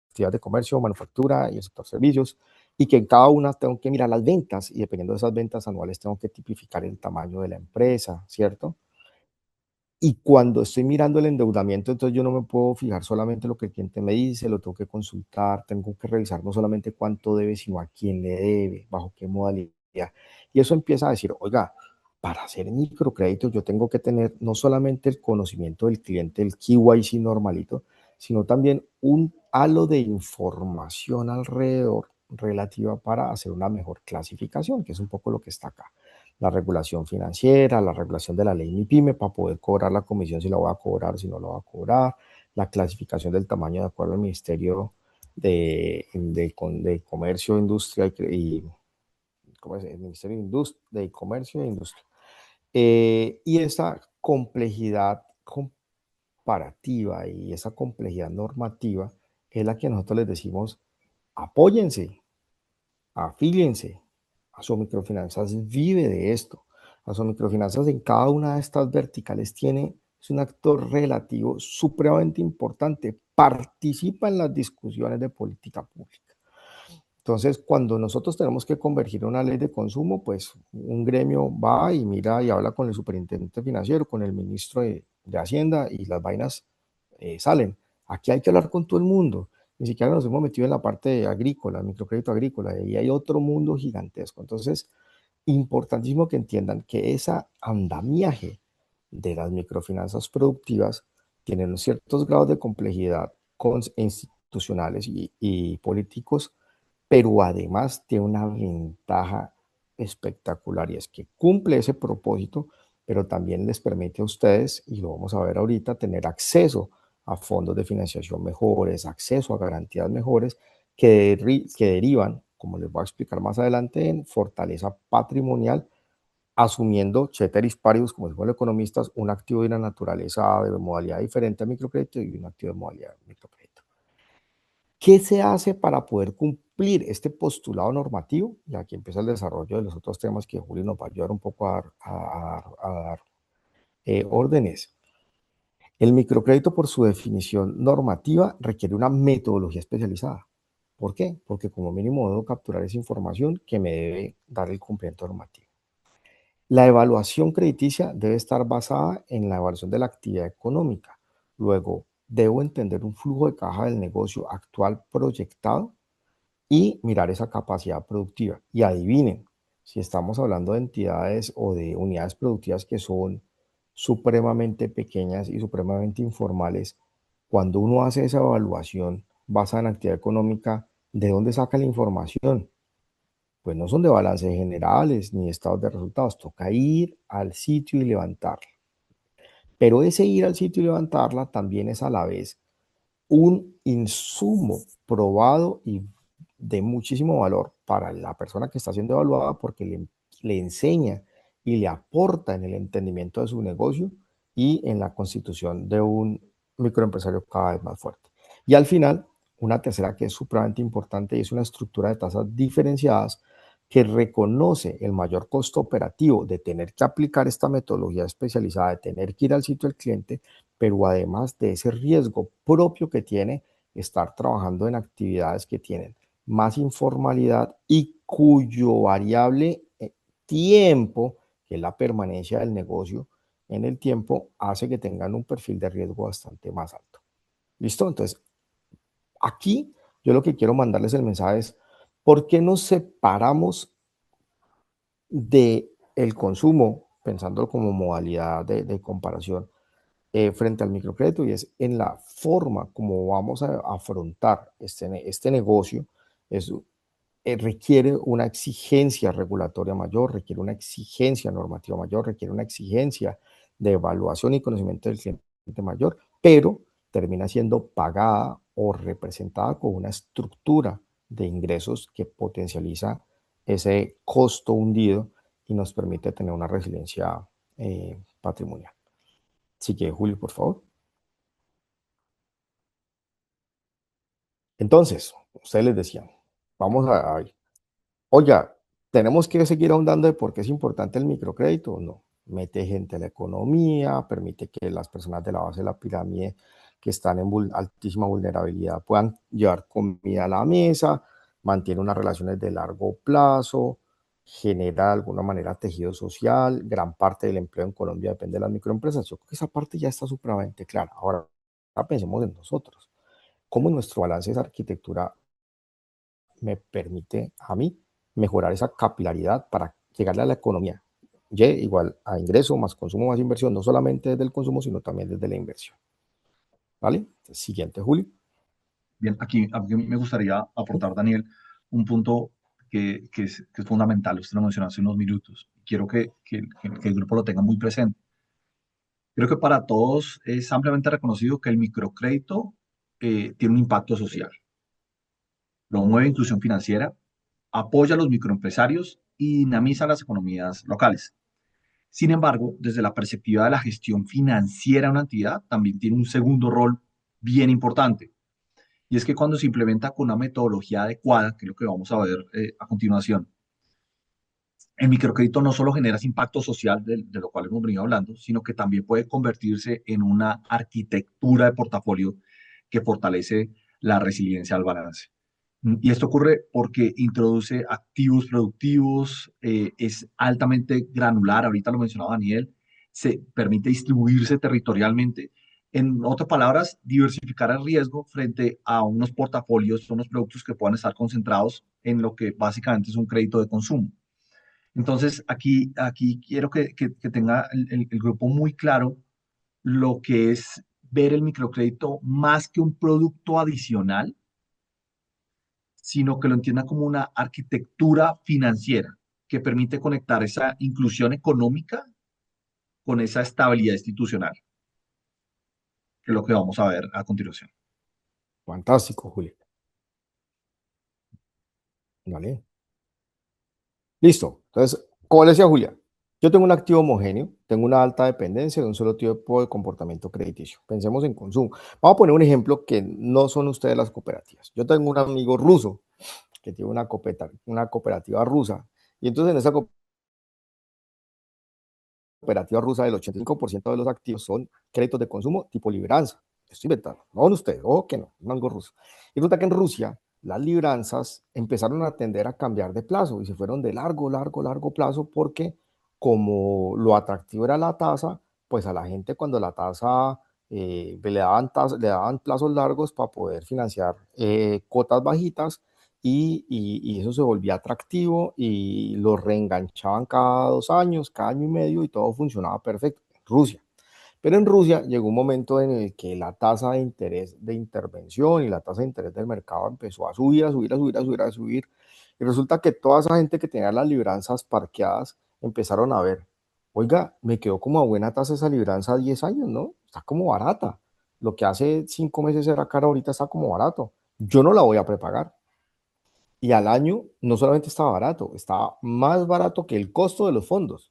actividad de comercio, manufactura y el sector servicios, y que en cada una tengo que mirar las ventas y dependiendo de esas ventas anuales tengo que tipificar el tamaño de la empresa, ¿cierto? Y cuando estoy mirando el endeudamiento, entonces yo no me puedo fijar solamente en lo que el cliente me dice, lo tengo que consultar, tengo que revisar no solamente cuánto debe, sino a quién le debe, bajo qué modalidad. Y eso empieza a decir, oiga, para hacer microcréditos yo tengo que tener no solamente el conocimiento del cliente, el KYC normalito, sino también un halo de información alrededor relativa para hacer una mejor clasificación, que es un poco lo que está acá: la regulación financiera, la regulación de la ley MIPYME para poder cobrar la comisión, si la voy a cobrar, si no la voy a cobrar, la clasificación del tamaño de acuerdo al Ministerio de Comercio, Industria y ¿cómo es? El Ministerio de Comercio e Industria. Y esa complejidad comparativa y esa complejidad normativa es la que nosotros les decimos: apóyense, afíliense. Microfinanzas vive de esto. Microfinanzas en cada una de estas verticales es un actor relativo supremamente importante. Participa en las discusiones de política pública. Entonces, cuando nosotros tenemos que convergir una ley de consumo, pues un gremio va y mira y habla con el superintendente financiero, con el ministro de Hacienda, y las vainas salen. Aquí hay que hablar con todo el mundo. Ni siquiera nos hemos metido en la parte agrícola, microcrédito agrícola, y hay otro mundo gigantesco. Entonces, importantísimo que entiendan que ese andamiaje de las microfinanzas productivas tienen unos ciertos grados de complejidad institucionales y políticos, pero además tiene una ventaja espectacular, y es que cumple ese propósito, pero también les permite a ustedes, y lo vamos a ver ahorita, tener acceso a fondos de financiación mejores, acceso a garantías mejores que derivan, como les voy a explicar más adelante, en fortaleza patrimonial, asumiendo ceteris paribus, como dijo el economistas, un activo de una naturaleza de modalidad diferente a microcrédito y un activo de modalidad microcrédito. ¿Qué se hace para poder cumplir este postulado normativo? Y aquí empieza el desarrollo de los otros temas que Juli nos va a ayudar un poco a dar órdenes. El microcrédito, por su definición normativa, requiere una metodología especializada. ¿Por qué? Porque como mínimo debo capturar esa información que me debe dar el cumplimiento normativo. La evaluación crediticia debe estar basada en la evaluación de la actividad económica. Luego, debo entender un flujo de caja del negocio actual proyectado y mirar esa capacidad productiva. Y adivinen, si estamos hablando de entidades o de unidades productivas que son supremamente pequeñas y supremamente informales, cuando uno hace esa evaluación basada en actividad económica, ¿de dónde saca la información? Pues no son de balances generales ni estados de resultados, toca ir al sitio y levantarla. Pero ese ir al sitio y levantarla también es a la vez un insumo probado y de muchísimo valor para la persona que está siendo evaluada, porque le enseña y le aporta en el entendimiento de su negocio y en la constitución de un microempresario cada vez más fuerte. Y al final, una tercera que es supremamente importante, y es una estructura de tasas diferenciadas que reconoce el mayor costo operativo de tener que aplicar esta metodología especializada, de tener que ir al sitio del cliente, pero además de ese riesgo propio que tiene estar trabajando en actividades que tienen más informalidad y cuyo variable tiempo, que es la permanencia del negocio en el tiempo, hace que tengan un perfil de riesgo bastante más alto. ¿Listo? Entonces, aquí yo lo que quiero mandarles el mensaje es: ¿por qué nos separamos del consumo, pensándolo como modalidad de comparación, frente al microcrédito? Y es en la forma como vamos a afrontar este negocio. Requiere una exigencia regulatoria mayor, requiere una exigencia normativa mayor, requiere una exigencia de evaluación y conocimiento del cliente mayor, pero termina siendo pagada o representada con una estructura de ingresos que potencializa ese costo hundido y nos permite tener una resiliencia patrimonial. Así que, Julio, por favor. Entonces, ustedes les decían, vamos a oiga, ¿tenemos que seguir ahondando de por qué es importante el microcrédito? No. Mete gente a la economía, permite que las personas de la base de la pirámide que están en altísima vulnerabilidad puedan llevar comida a la mesa, mantiene unas relaciones de largo plazo, genera de alguna manera tejido social, gran parte del empleo en Colombia depende de las microempresas. Yo creo que esa parte ya está supremamente clara. Ahora pensemos en nosotros. ¿Cómo nuestro balance de esa arquitectura me permite a mí mejorar esa capilaridad para llegarle a la economía? Y igual a ingreso más consumo más inversión, no solamente desde el consumo, sino también desde la inversión. ¿Vale? Siguiente, Julio. Bien, aquí me gustaría aportar, Daniel, un punto que es fundamental. Usted lo mencionó hace unos minutos. Quiero que el grupo lo tenga muy presente. Creo que para todos es ampliamente reconocido que el microcrédito tiene un impacto social. Promueve inclusión financiera, apoya a los microempresarios y dinamiza las economías locales. Sin embargo, desde la perspectiva de la gestión financiera de una entidad, también tiene un segundo rol bien importante. Y es que cuando se implementa con una metodología adecuada, que es lo que vamos a ver a continuación, el microcrédito no solo genera ese impacto social de lo cual hemos venido hablando, sino que también puede convertirse en una arquitectura de portafolio que fortalece la resiliencia al balance. Y esto ocurre porque introduce activos productivos, es altamente granular, ahorita lo mencionaba Daniel, se permite distribuirse territorialmente. En otras palabras, diversificar el riesgo frente a unos portafolios, unos productos que puedan estar concentrados en lo que básicamente es un crédito de consumo. Entonces, aquí quiero que tenga el grupo muy claro lo que es ver el microcrédito más que un producto adicional, sino que lo entienda como una arquitectura financiera que permite conectar esa inclusión económica con esa estabilidad institucional, que es lo que vamos a ver a continuación. Fantástico, Julio. ¿Vale? Listo. Entonces, como le decía Julia, yo tengo un activo homogéneo, tengo una alta dependencia de un solo tipo de comportamiento crediticio. Pensemos en consumo. Vamos a poner un ejemplo que no son ustedes las cooperativas. Yo tengo un amigo ruso que tiene una cooperativa rusa, y entonces en esa cooperativa rusa el 85% de los activos son créditos de consumo tipo libranza. Estoy inventando, no en ustedes, o que no, es algo ruso. Y resulta que en Rusia las libranzas empezaron a tender a cambiar de plazo y se fueron de largo plazo porque como lo atractivo era la tasa, pues a la gente cuando la tasa le daban plazos largos para poder financiar cuotas bajitas y eso se volvía atractivo y lo reenganchaban cada 2 años, cada año y medio y todo funcionaba perfecto en Rusia. Pero en Rusia llegó un momento en el que la tasa de interés de intervención y la tasa de interés del mercado empezó a subir, a subir, a subir, a subir, a subir. Y resulta que toda esa gente que tenía las libranzas parqueadas empezaron a ver, oiga, me quedó como a buena tasa esa libranza a 10 años, ¿no? Está como barata. Lo que hace 5 meses era caro, ahorita está como barato. Yo no la voy a prepagar. Y al año no solamente estaba barato, estaba más barato que el costo de los fondos.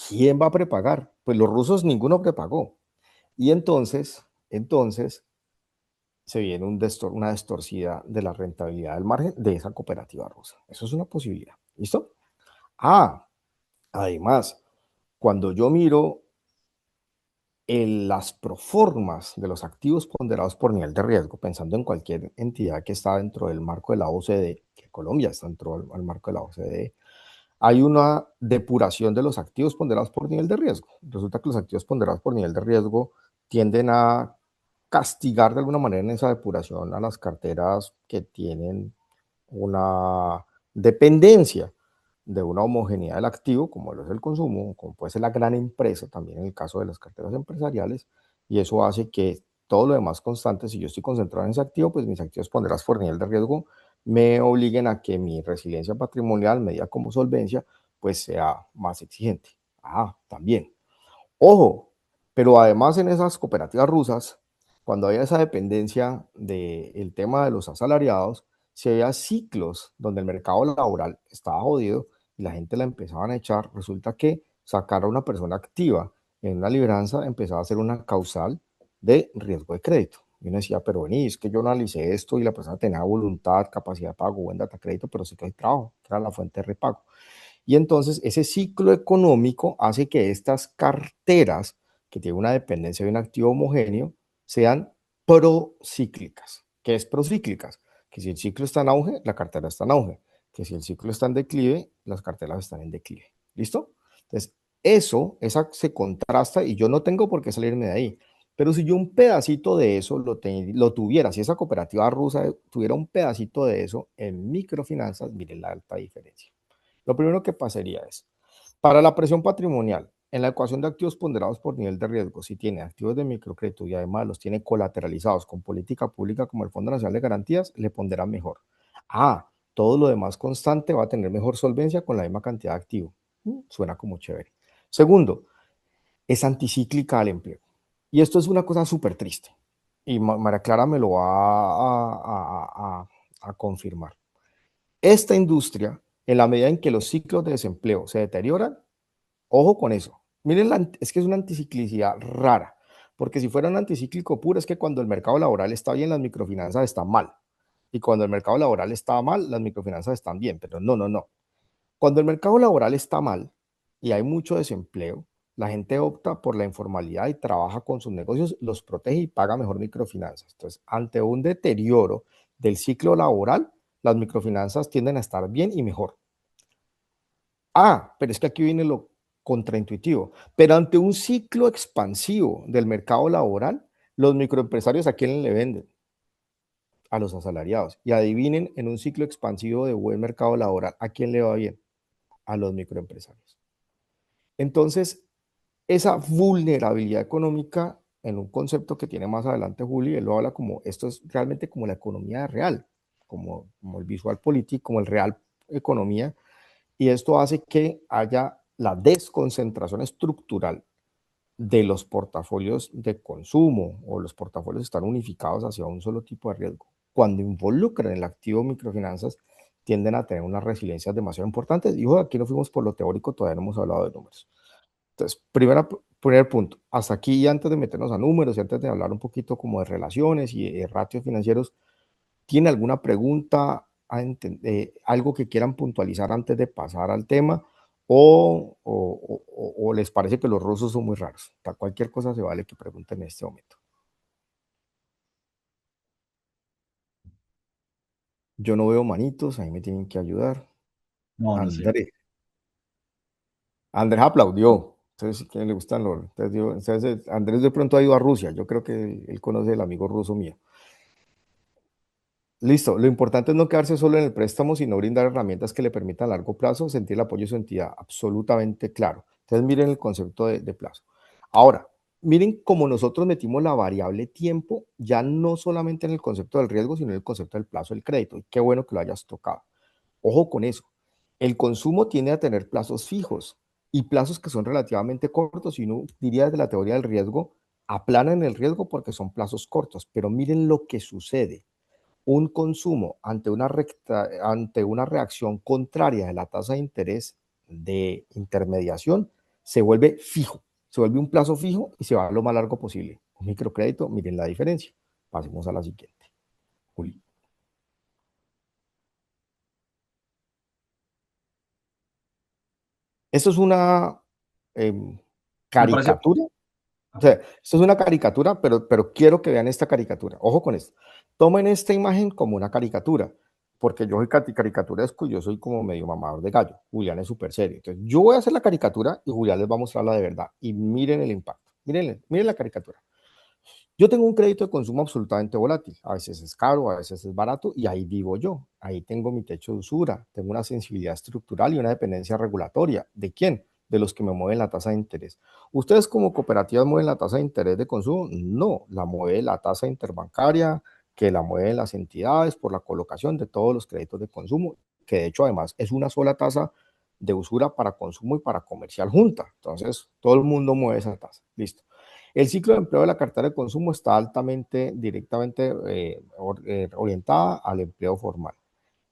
¿Quién va a prepagar? Pues los rusos ninguno prepagó. Y entonces se viene una distorsión de la rentabilidad del margen de esa cooperativa rusa. Eso es una posibilidad. ¿Listo? Además, cuando yo miro las proformas de los activos ponderados por nivel de riesgo, pensando en cualquier entidad que está dentro del marco de la OCDE, que Colombia está dentro del marco de la OCDE, hay una depuración de los activos ponderados por nivel de riesgo. Resulta que los activos ponderados por nivel de riesgo tienden a castigar de alguna manera en esa depuración a las carteras que tienen una dependencia de una homogeneidad del activo, como lo es el consumo, como puede ser la gran empresa, también en el caso de las carteras empresariales, y eso hace que todo lo demás constante, si yo estoy concentrado en ese activo, pues mis activos ponderados por nivel de riesgo me obliguen a que mi resiliencia patrimonial, medida como solvencia, pues sea más exigente. También. Ojo, pero además en esas cooperativas rusas, cuando hay esa dependencia del tema de los asalariados, si había ciclos donde el mercado laboral estaba jodido y la gente la empezaban a echar, resulta que sacar a una persona activa en una libranza empezaba a ser una causal de riesgo de crédito. Y uno decía, pero vení, es que yo analicé esto y la persona tenía voluntad, capacidad de pago, buen data crédito, pero sí que hay trabajo, que era la fuente de repago. Y entonces ese ciclo económico hace que estas carteras, que tienen una dependencia de un activo homogéneo, sean procíclicas. ¿Qué es procíclicas? Que si el ciclo está en auge, la cartera está en auge. Que si el ciclo está en declive, las carteras están en declive. ¿Listo? Entonces, esa se contrasta y yo no tengo por qué salirme de ahí. Pero si yo un pedacito de eso lo tuviera, si esa cooperativa rusa tuviera un pedacito de eso en microfinanzas, miren la alta diferencia. Lo primero que pasaría es, para la presión patrimonial, en la ecuación de activos ponderados por nivel de riesgo, si tiene activos de microcrédito y además los tiene colateralizados con política pública como el Fondo Nacional de Garantías, le pondrá mejor. Todo lo demás constante va a tener mejor solvencia con la misma cantidad de activo. Suena como chévere. Segundo, es anticíclica al empleo. Y esto es una cosa súper triste. Y María Clara me lo va a confirmar. Esta industria, en la medida en que los ciclos de desempleo se deterioran, ojo con eso. Miren, es que es una anticiclicidad rara, porque si fuera un anticíclico puro, es que cuando el mercado laboral está bien, las microfinanzas están mal. Y cuando el mercado laboral está mal, las microfinanzas están bien. Pero no, no, no. Cuando el mercado laboral está mal y hay mucho desempleo, la gente opta por la informalidad y trabaja con sus negocios, los protege y paga mejor microfinanzas. Entonces, ante un deterioro del ciclo laboral, las microfinanzas tienden a estar bien y mejor. Pero es que aquí viene lo contraintuitivo. Pero ante un ciclo expansivo del mercado laboral, los microempresarios, ¿a quién le venden? A los asalariados. Y adivinen, en un ciclo expansivo de buen mercado laboral, ¿a quién le va bien? A los microempresarios. Entonces, esa vulnerabilidad económica, en un concepto que tiene más adelante Juli, él lo habla como, esto es realmente como la economía real, como el visual político, como el real economía, y esto hace que haya la desconcentración estructural de los portafolios de consumo o los portafolios están unificados hacia un solo tipo de riesgo. Cuando involucran el activo microfinanzas, tienden a tener unas resiliencias demasiado importantes. Y aquí no fuimos por lo teórico, todavía no hemos hablado de números. Entonces, primer punto, hasta aquí, y antes de meternos a números y antes de hablar un poquito como de relaciones y de ratios financieros, ¿tiene alguna pregunta, algo que quieran puntualizar antes de pasar al tema? ¿O les parece que los rusos son muy raros? Cualquier cosa se vale que pregunten en este momento. Yo no veo manitos, ahí me tienen que ayudar. No, no sé. Andrés aplaudió. Entonces, ¿quién le gustan los? Entonces, Andrés de pronto ha ido a Rusia. Yo creo que él conoce el amigo ruso mío. Listo. Lo importante es no quedarse solo en el préstamo, sino brindar herramientas que le permitan a largo plazo sentir el apoyo de su entidad. Absolutamente claro. Entonces, miren el concepto de plazo. Ahora, miren cómo nosotros metimos la variable tiempo, ya no solamente en el concepto del riesgo, sino en el concepto del plazo del crédito. Y qué bueno que lo hayas tocado. Ojo con eso. El consumo tiende a tener plazos fijos y plazos que son relativamente cortos, y uno diría desde la teoría del riesgo, aplanan el riesgo porque son plazos cortos, pero miren lo que sucede. Un consumo ante una reacción contraria de la tasa de interés de intermediación se vuelve fijo, se vuelve un plazo fijo y se va a lo más largo posible. Un microcrédito, miren la diferencia. Pasemos a la siguiente. Juli. Esto es una Me parece. caricatura. O sea, esto es una caricatura, pero quiero que vean esta caricatura. Ojo con esto. Tomen esta imagen como una caricatura, porque yo soy caricaturesco y yo soy como medio mamador de gallo. Julián es súper serio. Entonces, yo voy a hacer la caricatura y Julián les va a mostrar la de verdad. Y miren el impacto. Miren la caricatura. Yo tengo un crédito de consumo absolutamente volátil. A veces es caro, a veces es barato, y ahí vivo yo. Ahí tengo mi techo de usura, tengo una sensibilidad estructural y una dependencia regulatoria. ¿De quién? De los que me mueven la tasa de interés. ¿Ustedes como cooperativas mueven la tasa de interés de consumo? No, la mueve la tasa interbancaria, que la mueven las entidades por la colocación de todos los créditos de consumo, que de hecho además es una sola tasa de usura para consumo y para comercial junta. Entonces, todo el mundo mueve esa tasa. Listo. El ciclo de empleo de la cartera de consumo está directamente orientada al empleo formal.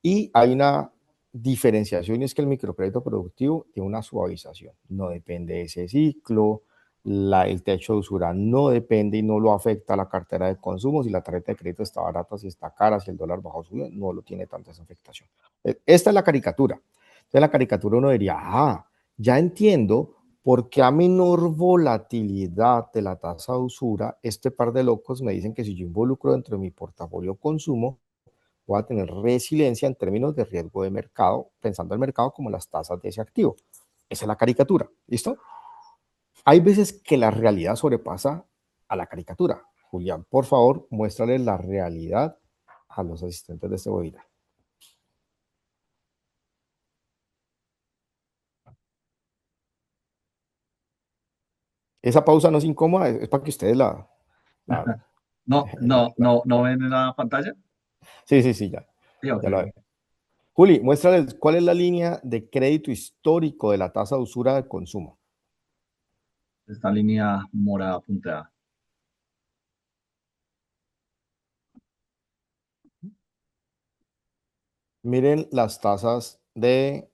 Y hay una diferenciación y es que el microcrédito productivo tiene una suavización, no depende de ese ciclo, el techo de usura no depende y no lo afecta a la cartera de consumo, si la tarjeta de crédito está barata, si está cara, si el dólar bajó, subió, no lo tiene tanta esa afectación. Esta es la caricatura. Entonces en la caricatura uno diría, ya entiendo por qué a menor volatilidad de la tasa de usura, este par de locos me dicen que si yo involucro dentro de mi portafolio consumo, voy a tener resiliencia en términos de riesgo de mercado, pensando el mercado como las tasas de ese activo. Esa es la caricatura, ¿listo? Hay veces que la realidad sobrepasa a la caricatura. Julián, por favor, muéstrale la realidad a los asistentes de este webinar. Esa pausa no es incómoda, es para que ustedes la, No ven en la pantalla. sí, ya, Sí, ok. ya lo ven. Juli, muéstrales cuál es la línea de crédito histórico de la tasa de usura de consumo. Esta línea morada punteada. Miren las tasas de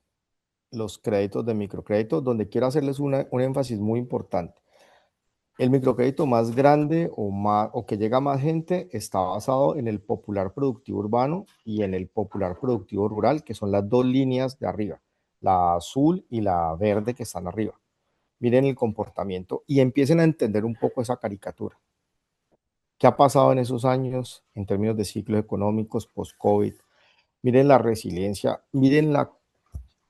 los créditos de microcrédito, donde quiero hacerles un énfasis muy importante. El microcrédito más grande o que llega a más gente está basado en el popular productivo urbano y en el popular productivo rural, que son las dos líneas de arriba, la azul y la verde que están arriba. Miren el comportamiento y empiecen a entender un poco esa caricatura. ¿Qué ha pasado en esos años en términos de ciclos económicos post-COVID? Miren la resiliencia, miren la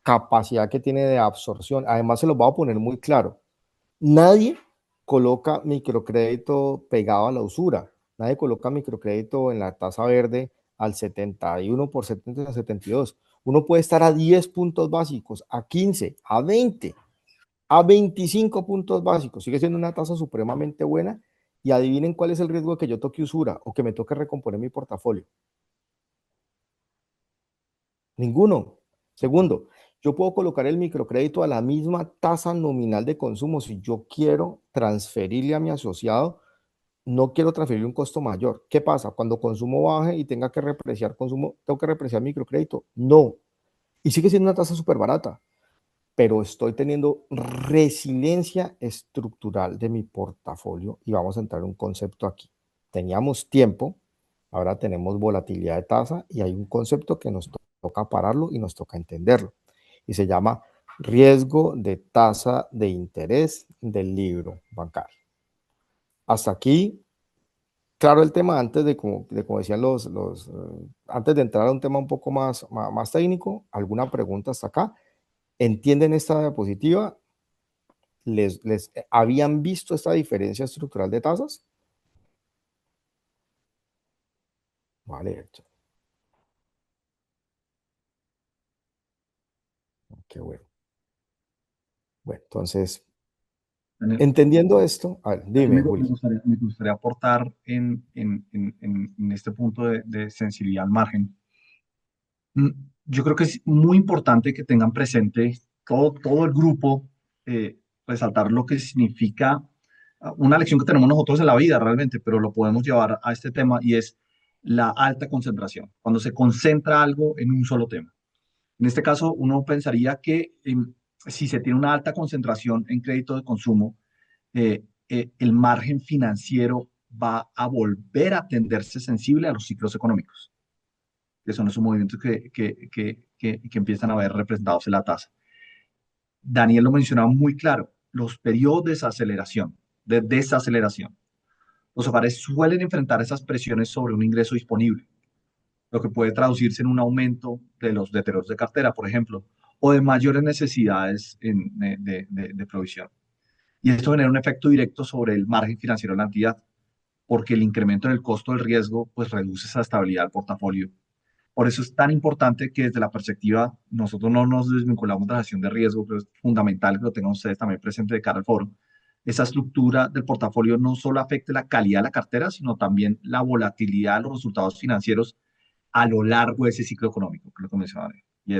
capacidad que tiene de absorción. Además, se los voy a poner muy claro. Nadie coloca microcrédito pegado a la usura. Nadie coloca microcrédito en la tasa verde al 71% y al 72%. Uno puede estar a 10 puntos básicos, a 15, a 20, a 25 puntos básicos. Sigue siendo una tasa supremamente buena. Y adivinen cuál es el riesgo de que yo toque usura o que me toque recomponer mi portafolio. Ninguno. Segundo, yo puedo colocar el microcrédito a la misma tasa nominal de consumo. Si yo quiero transferirle a mi asociado, no quiero transferirle un costo mayor. ¿Qué pasa? Cuando consumo baje y tenga que repreciar consumo, ¿tengo que repreciar microcrédito? No. Y sigue siendo una tasa súper barata, pero estoy teniendo resiliencia estructural de mi portafolio y vamos a entrar en un concepto aquí. Teníamos tiempo, ahora tenemos volatilidad de tasa y hay un concepto que nos toca pararlo y nos toca entenderlo. Y se llama riesgo de tasa de interés del libro bancario. Hasta aquí, claro el tema, antes de como decían antes de entrar a un tema un poco más técnico, ¿alguna pregunta hasta acá? ¿Entienden esta diapositiva? ¿Les habían visto esta diferencia estructural de tasas? Vale, qué bueno. Bueno, entonces, Daniel, entendiendo esto, a ver, dime, Juli. me gustaría aportar en este punto de sensibilidad al margen. Mm, Yo creo que es muy importante que tengan presente todo el grupo, resaltar lo que significa una lección que tenemos nosotros en la vida realmente, pero lo podemos llevar a este tema y es la alta concentración, cuando se concentra algo en un solo tema. En este caso, uno pensaría que si se tiene una alta concentración en crédito de consumo, el margen financiero va a volver a tenderse sensible a los ciclos económicos, que son esos movimientos que empiezan a ver representados en la tasa. Daniel lo mencionaba muy claro, los periodos de desaceleración. Los hogares suelen enfrentar esas presiones sobre un ingreso disponible, lo que puede traducirse en un aumento de los deterioros de cartera, por ejemplo, o de mayores necesidades de provisión. Y esto genera un efecto directo sobre el margen financiero de la entidad, porque el incremento en el costo del riesgo pues reduce esa estabilidad del portafolio. Por eso es tan importante que desde la perspectiva, nosotros no nos desvinculamos de la gestión de riesgo, pero es fundamental que lo tengan ustedes también presente de cara al foro. Esa estructura del portafolio no solo afecte la calidad de la cartera, sino también la volatilidad de los resultados financieros a lo largo de ese ciclo económico, que es lo que mencionaba. Y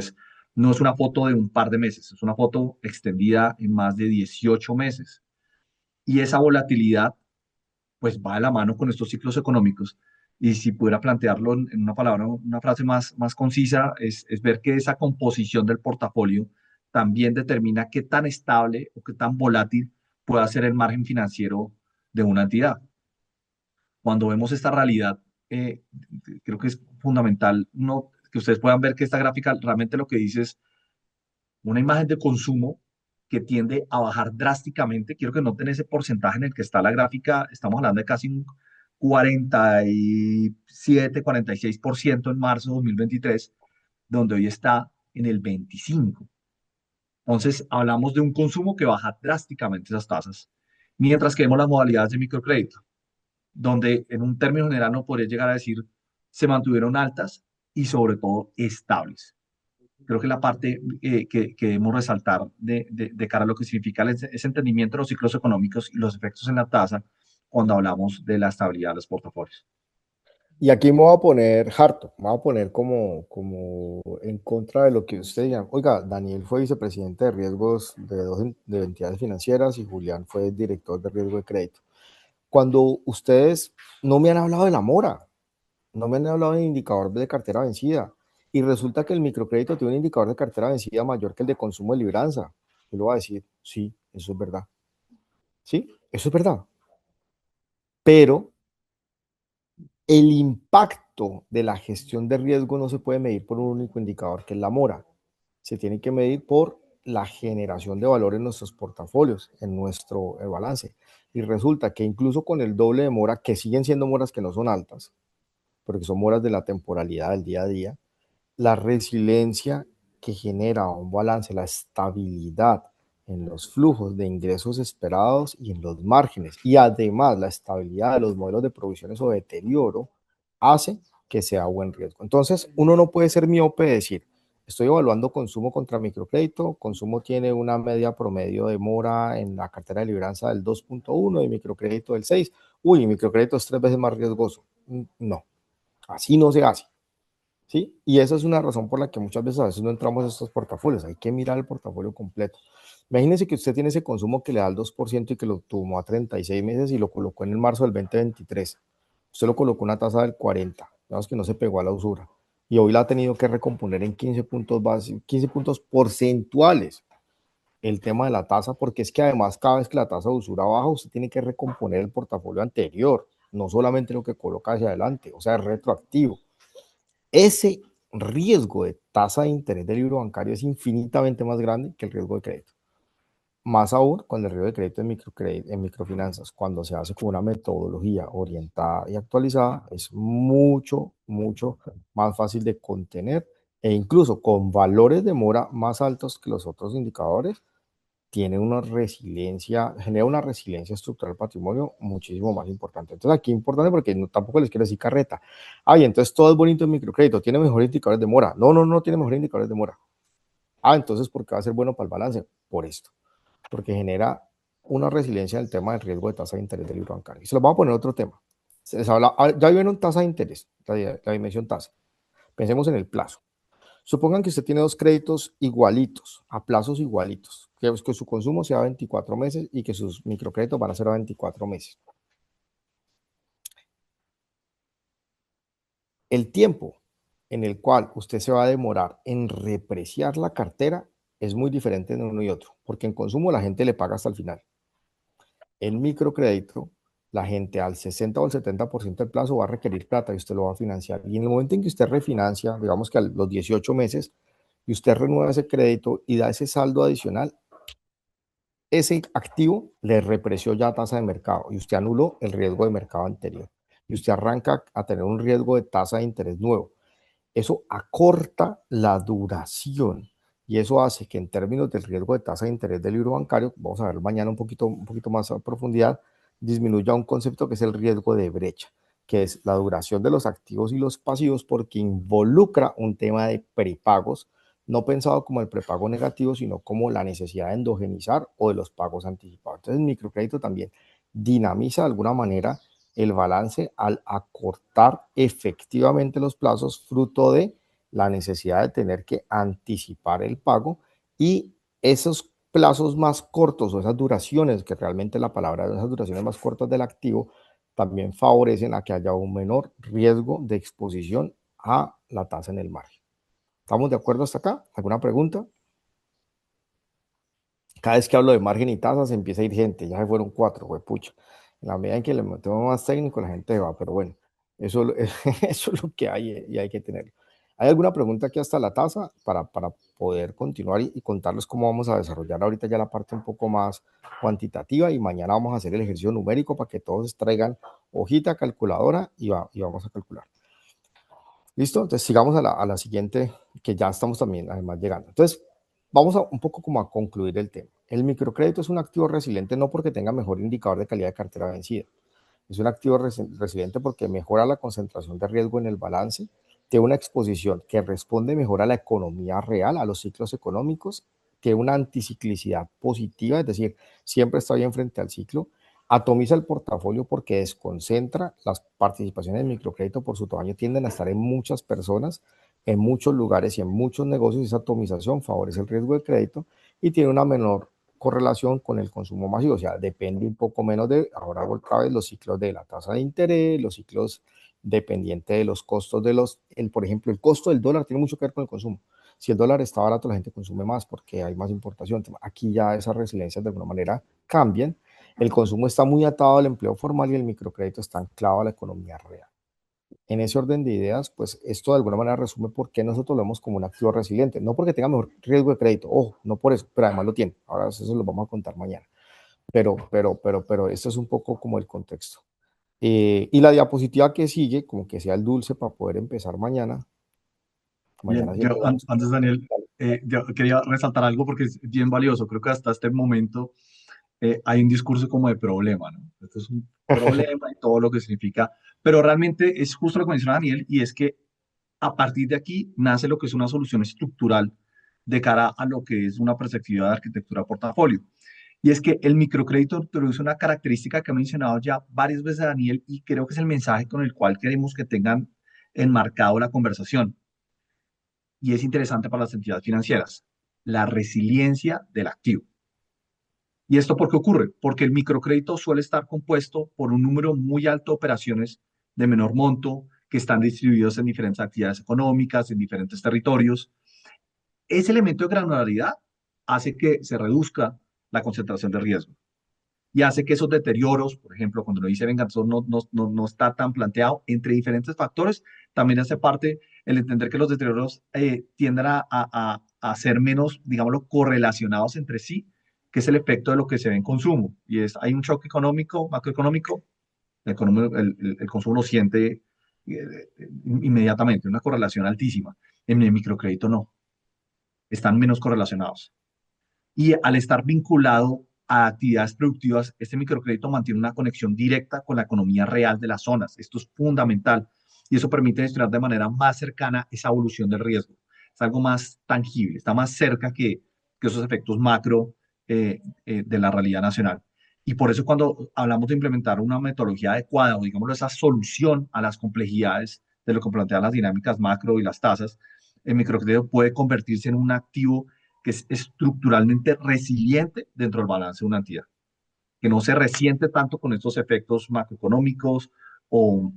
no es una foto de un par de meses, es una foto extendida en más de 18 meses. Y esa volatilidad, pues va de la mano con estos ciclos económicos Y si pudiera plantearlo en una palabra, una frase más concisa, es ver que esa composición del portafolio también determina qué tan estable o qué tan volátil pueda ser el margen financiero de una entidad. Cuando vemos esta realidad, eh, creo que es fundamental que ustedes puedan ver que esta gráfica realmente lo que dice es una imagen de consumo que tiende a bajar drásticamente. Quiero que noten ese porcentaje en el que está la gráfica. Estamos hablando de casi un 47, 46% en marzo de 2023, donde hoy está en el 25%. Entonces, hablamos de un consumo que baja drásticamente esas tasas, mientras que vemos las modalidades de microcrédito, donde en un término general no podría llegar a decir se mantuvieron altas y sobre todo estables. Creo que la parte que debemos resaltar de cara a lo que significa ese entendimiento de los ciclos económicos y los efectos en la tasa cuando hablamos de la estabilidad de los portafolios. Y aquí me voy a poner harto, me voy a poner como en contra de lo que ustedes digan. Oiga, Daniel fue vicepresidente de riesgos de entidades financieras y Julián fue director de riesgo de crédito. Cuando ustedes no me han hablado de la mora, no me han hablado del indicador de cartera vencida, y resulta que el microcrédito tiene un indicador de cartera vencida mayor que el de consumo de libranza. Yo le voy a decir, sí, eso es verdad. Sí, eso es verdad. Pero el impacto de la gestión de riesgo no se puede medir por un único indicador, que es la mora. Se tiene que medir por la generación de valor en nuestros portafolios, en nuestro balance. Y resulta que incluso con el doble de mora, que siguen siendo moras que no son altas, porque son moras de la temporalidad del día a día, la resiliencia que genera un balance, la estabilidad en los flujos de ingresos esperados y en los márgenes, y además la estabilidad de los modelos de provisiones o deterioro, hace que sea buen riesgo. Entonces, uno no puede ser miope y decir, estoy evaluando consumo contra microcrédito, consumo tiene una media promedio de mora en la cartera de libranza del 2.1 y microcrédito del 6. Uy, microcrédito es 3 veces más riesgoso. No, así no se hace. ¿Sí? Y esa es una razón por la que muchas veces no entramos a estos portafolios. Hay que mirar el portafolio completo. Imagínense que usted tiene ese consumo que le da el 2% y que lo tomó a 36 meses y lo colocó en el marzo del 2023. Usted lo colocó una tasa del 40. Digamos que no se pegó a la usura. Y hoy la ha tenido que recomponer en 15 puntos básicos, 15 puntos porcentuales el tema de la tasa, porque es que además cada vez que la tasa de usura baja, usted tiene que recomponer el portafolio anterior, no solamente lo que coloca hacia adelante, o sea, es retroactivo. Ese riesgo de tasa de interés del libro bancario es infinitamente más grande que el riesgo de crédito. Más aún cuando el riesgo de crédito en microfinanzas, cuando se hace con una metodología orientada y actualizada, es mucho más fácil de contener e incluso con valores de mora más altos que los otros indicadores, tiene una resiliencia, genera una resiliencia estructural del patrimonio muchísimo más importante. Entonces aquí es importante porque no, tampoco les quiero decir carreta. Ay, entonces todo es bonito en microcrédito, tiene mejores indicadores de mora. No, no tiene mejores indicadores de mora. Entonces, ¿por qué va a ser bueno para el balance? Por esto, porque genera una resiliencia en el tema del riesgo de tasa de interés del libro bancario. Y se lo vamos a poner otro tema. Se les habla, ya vieron tasa de interés, la dimensión tasa. Pensemos en el plazo. Supongan que usted tiene dos créditos igualitos, a plazos igualitos, que su consumo sea 24 meses y que sus microcréditos van a ser a 24 meses. El tiempo en el cual usted se va a demorar en repreciar la cartera es muy diferente en uno y otro, porque en consumo la gente le paga hasta el final. En microcrédito, la gente al 60 o al 70% del plazo va a requerir plata y usted lo va a financiar. Y en el momento en que usted refinancia, digamos que a los 18 meses, y usted renueva ese crédito y da ese saldo adicional, ese activo le repreció ya tasa de mercado y usted anuló el riesgo de mercado anterior. Y usted arranca a tener un riesgo de tasa de interés nuevo. Eso acorta la duración y eso hace que en términos del riesgo de tasa de interés del libro bancario, vamos a ver mañana un poquito más a profundidad, disminuya un concepto que es el riesgo de brecha, que es la duración de los activos y los pasivos porque involucra un tema de prepagos, no pensado como el prepago negativo, sino como la necesidad de endogenizar o de los pagos anticipados. Entonces, el microcrédito también dinamiza de alguna manera el balance al acortar efectivamente los plazos, fruto de la necesidad de tener que anticipar el pago, y esos plazos más cortos o esas duraciones, que realmente la palabra de esas duraciones más cortas del activo, también favorecen a que haya un menor riesgo de exposición a la tasa en el margen. ¿Estamos de acuerdo hasta acá? ¿Alguna pregunta? Cada vez que hablo de margen y tasas empieza a ir gente, ya se fueron 4, pucha. En la medida en que le metemos más técnico, la gente va, pero bueno, eso, eso es lo que hay y hay que tenerlo. ¿Hay alguna pregunta aquí hasta la tasa para poder continuar y contarles cómo vamos a desarrollar ahorita ya la parte un poco más cuantitativa y mañana vamos a hacer el ejercicio numérico para que todos traigan hojita, calculadora y vamos a calcular? ¿Listo? Entonces sigamos a la siguiente, que ya estamos también además llegando. Entonces, vamos a un poco como a concluir el tema. El microcrédito es un activo resiliente no porque tenga mejor indicador de calidad de cartera vencida. Es un activo resiliente porque mejora la concentración de riesgo en el balance, tiene una exposición que responde mejor a la economía real, a los ciclos económicos, tiene una anticiclicidad positiva, es decir, siempre está bien frente al ciclo, atomiza el portafolio porque desconcentra las participaciones del microcrédito por su tamaño, tienden a estar en muchas personas, en muchos lugares y en muchos negocios. Esa atomización favorece el riesgo de crédito y tiene una menor correlación con el consumo masivo, o sea, depende un poco menos de, ahora otra vez, los ciclos de la tasa de interés, los ciclos dependientes de los costos de por ejemplo, el costo del dólar tiene mucho que ver con el consumo. Si el dólar está barato, la gente consume más porque hay más importación. Aquí ya esas resiliencias de alguna manera cambian. El consumo está muy atado al empleo formal y el microcrédito está anclado a la economía real. En ese orden de ideas, pues esto de alguna manera resume por qué nosotros lo vemos como un activo resiliente. No porque tenga mejor riesgo de crédito, ojo, no por eso, pero además lo tiene. Ahora eso lo vamos a contar mañana. Pero esto es un poco como el contexto. Y la diapositiva que sigue, como que sea el dulce para poder empezar mañana. Bien, Mañana siempre vamos. antes, Daniel, yo quería resaltar algo porque es bien valioso. Creo que hasta este momento hay un discurso como de problema, ¿no? Esto es un problema y todo lo que significa, pero realmente es justo lo que menciona Daniel y es que a partir de aquí nace lo que es una solución estructural de cara a lo que es una perspectiva de arquitectura de portafolio. Y es que el microcrédito introduce una característica que ha mencionado ya varias veces Daniel y creo que es el mensaje con el cual queremos que tengan enmarcado la conversación. Y es interesante para las entidades financieras, la resiliencia del activo. ¿Y esto por qué ocurre? Porque el microcrédito suele estar compuesto por un número muy alto de operaciones de menor monto que están distribuidos en diferentes actividades económicas, en diferentes territorios. Ese elemento de granularidad hace que se reduzca la concentración de riesgo y hace que esos deterioros, por ejemplo, cuando uno dice, venga, eso no está tan planteado entre diferentes factores, también hace parte el entender que los deterioros tienden a ser menos, digámoslo, correlacionados entre sí, que es el efecto de lo que se ve en consumo. Y es, hay un choque económico, macroeconómico, el consumo lo siente inmediatamente, una correlación altísima. En el microcrédito no, están menos correlacionados. Y al estar vinculado a actividades productivas, este microcrédito mantiene una conexión directa con la economía real de las zonas. Esto es fundamental y eso permite gestionar de manera más cercana esa evolución del riesgo. Es algo más tangible, está más cerca que esos efectos macro de la realidad nacional. Y por eso cuando hablamos de implementar una metodología adecuada o digámoslo esa solución a las complejidades de lo que plantean las dinámicas macro y las tasas, el microcrédito puede convertirse en un activo que es estructuralmente resiliente dentro del balance de una entidad, que no se resiente tanto con estos efectos macroeconómicos o,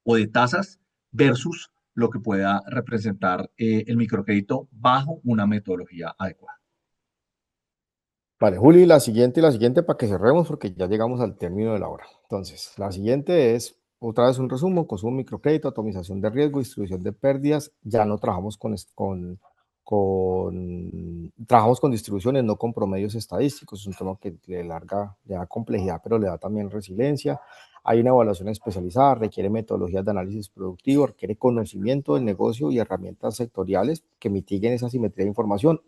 o de tasas versus lo que pueda representar el microcrédito bajo una metodología adecuada. Vale, Juli, y la siguiente para que cerremos porque ya llegamos al término de la hora. Entonces, la siguiente es otra vez un resumen: consumo microcrédito, atomización de riesgo, distribución de pérdidas. Ya no trabajamos trabajamos con distribuciones, no con promedios estadísticos. Es un tema que le da complejidad, pero le da también resiliencia. Hay una evaluación especializada, requiere metodologías de análisis productivo, requiere conocimiento del negocio y herramientas sectoriales que mitiguen esa simetría de información.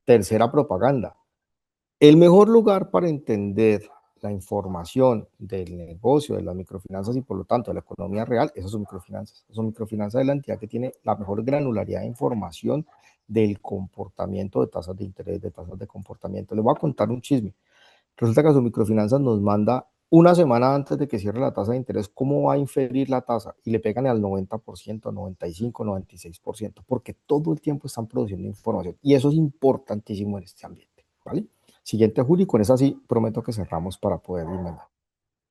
Tercera propaganda. El mejor lugar para entender la información del negocio, de las microfinanzas y por lo tanto de la economía real, esas son microfinanzas. Esas son microfinanzas de la entidad que tiene la mejor granularidad de información del comportamiento de tasas de interés, de tasas de comportamiento. Les voy a contar un chisme. Resulta que su microfinanzas nos manda una semana antes de que cierre la tasa de interés cómo va a inferir la tasa y le pegan al 90%, 95%, 96%, porque todo el tiempo están produciendo información y eso es importantísimo en este ambiente, ¿vale? Siguiente, Juli, con esa sí prometo que cerramos para poder ir mañana.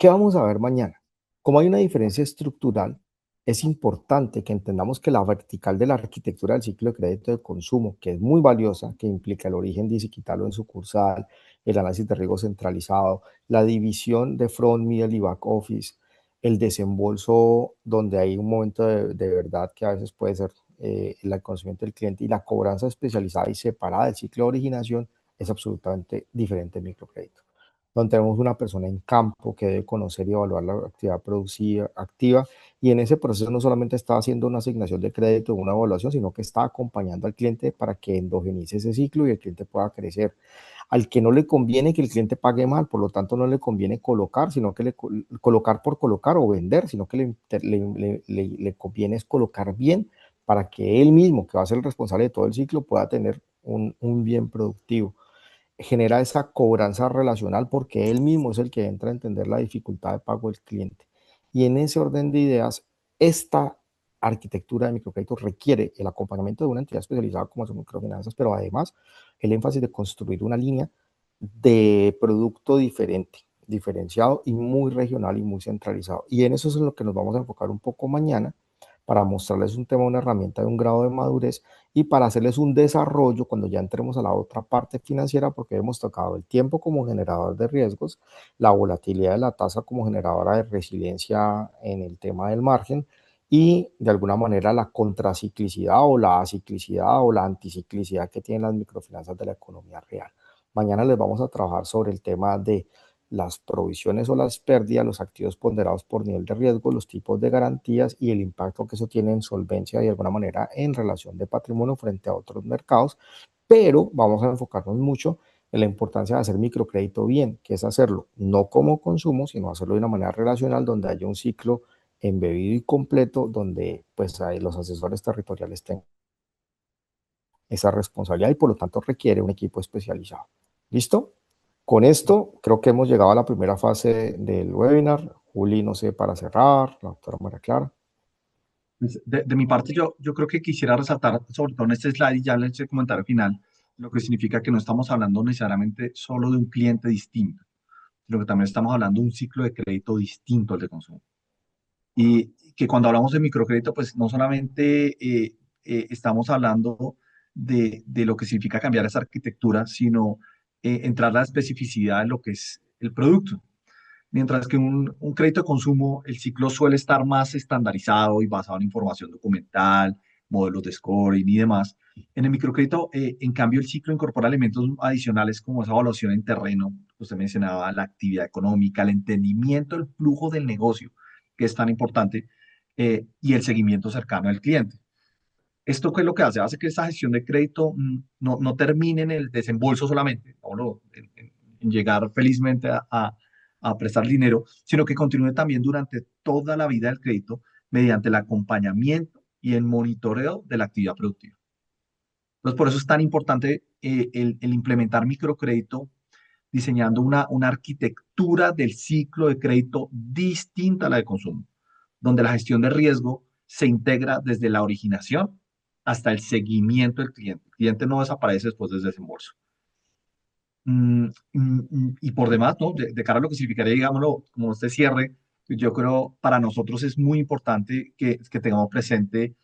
¿Qué vamos a ver mañana? Como hay una diferencia estructural, es importante que entendamos que la vertical de la arquitectura del ciclo de crédito de consumo, que es muy valiosa, que implica el origen digital o en sucursal, el análisis de riesgo centralizado, la división de front, middle y back office, el desembolso donde hay un momento de verdad que a veces puede ser el conocimiento del cliente y la cobranza especializada y separada del ciclo de originación es absolutamente diferente en microcrédito, donde tenemos una persona en campo que debe conocer y evaluar la actividad productiva activa, y en ese proceso no solamente está haciendo una asignación de crédito o una evaluación, sino que está acompañando al cliente para que endogenice ese ciclo y el cliente pueda crecer. Al que no le conviene que el cliente pague mal, por lo tanto no le conviene colocar, sino que colocar por colocar o vender, sino que le conviene es colocar bien para que él mismo, que va a ser el responsable de todo el ciclo, pueda tener un bien productivo. Genera esa cobranza relacional porque él mismo es el que entra a entender la dificultad de pago del cliente. Y en ese orden de ideas, esta arquitectura de microcrédito requiere el acompañamiento de una entidad especializada como son microfinanzas, pero además el énfasis de construir una línea de producto diferente, diferenciado y muy regional y muy centralizado. Y en eso es en lo que nos vamos a enfocar un poco mañana para mostrarles un tema, una herramienta de un grado de madurez y para hacerles un desarrollo cuando ya entremos a la otra parte financiera, porque hemos tocado el tiempo como generador de riesgos, la volatilidad de la tasa como generadora de resiliencia en el tema del margen y de alguna manera la contraciclicidad o la aciclicidad o la anticiclicidad que tienen las microfinanzas de la economía real. Mañana les vamos a trabajar sobre el tema de las provisiones o las pérdidas, los activos ponderados por nivel de riesgo, los tipos de garantías y el impacto que eso tiene en solvencia y de alguna manera en relación de patrimonio frente a otros mercados, pero vamos a enfocarnos mucho en la importancia de hacer microcrédito bien, que es hacerlo no como consumo, sino hacerlo de una manera relacional donde haya un ciclo embebido y completo, donde pues los asesores territoriales tengan esa responsabilidad y por lo tanto requiere un equipo especializado. ¿Listo? Con esto creo que hemos llegado a la primera fase del webinar. Juli, no sé, para cerrar, la doctora María Clara. Pues, de mi parte, yo creo que quisiera resaltar, sobre todo en este slide y ya en este comentario final, lo que significa que no estamos hablando necesariamente solo de un cliente distinto, sino que también estamos hablando de un ciclo de crédito distinto al de consumo. Y que cuando hablamos de microcrédito, pues no solamente estamos hablando de lo que significa cambiar esa arquitectura, sino entrar a la especificidad de lo que es el producto. Mientras que un crédito de consumo, el ciclo suele estar más estandarizado y basado en información documental, modelos de scoring y demás. En el microcrédito, en cambio, el ciclo incorpora elementos adicionales como esa evaluación en terreno, que usted mencionaba, la actividad económica, el entendimiento del flujo del negocio, que es tan importante, y el seguimiento cercano al cliente. ¿Esto qué es lo que hace? Hace que esa gestión de crédito no termine en el desembolso solamente, en llegar felizmente a prestar dinero, sino que continúe también durante toda la vida del crédito mediante el acompañamiento y el monitoreo de la actividad productiva. Entonces, por eso es tan importante el implementar microcrédito diseñando una arquitectura del ciclo de crédito distinta a la de consumo, donde la gestión de riesgo se integra desde la originación hasta el seguimiento del cliente. El cliente no desaparece después del desembolso. Y por demás, ¿no? De cara a lo que significaría, digámoslo, como este cierre, yo creo para nosotros es muy importante que tengamos presente,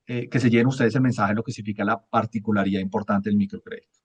que se lleven ustedes el mensaje de lo que significa la particularidad importante del microcrédito.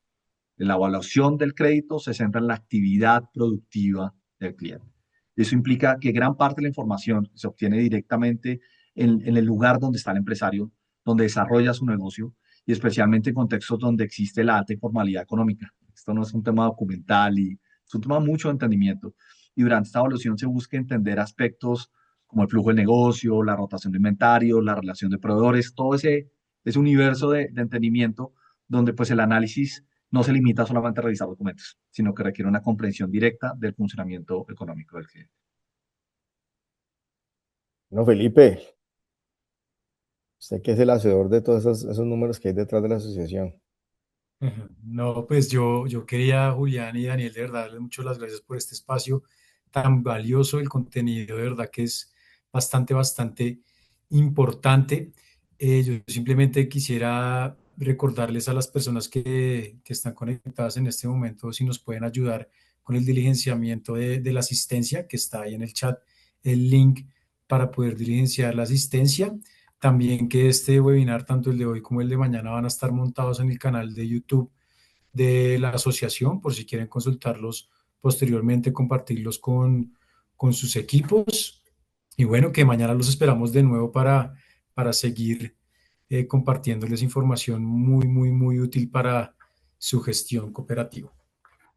La evaluación del crédito se centra en la actividad productiva del cliente. Eso implica que gran parte de la información se obtiene directamente en el lugar donde está el empresario, donde desarrolla su negocio y especialmente en contextos donde existe la alta informalidad económica. Esto no es un tema documental y es un tema de mucho entendimiento. Y durante esta evaluación se busca entender aspectos como el flujo del negocio, la rotación de inventario, la relación de proveedores, todo ese universo de entendimiento donde pues el análisis no se limita solamente a revisar documentos, sino que requiere una comprensión directa del funcionamiento económico del cliente. Bueno, Felipe, usted que es el hacedor de todos esos números que hay detrás de la asociación. No, pues yo quería, Julián y Daniel, de verdad, darles muchas las gracias por este espacio tan valioso. El contenido, de verdad, que es bastante importante. Yo simplemente quisiera recordarles a las personas que están conectadas en este momento, si nos pueden ayudar con el diligenciamiento de la asistencia, que está ahí en el chat, el link para poder diligenciar la asistencia. También que este webinar, tanto el de hoy como el de mañana, van a estar montados en el canal de YouTube de la asociación, por si quieren consultarlos posteriormente, compartirlos con sus equipos. Y bueno, que mañana los esperamos de nuevo para seguir compartiéndoles información muy, muy, muy útil para su gestión cooperativa.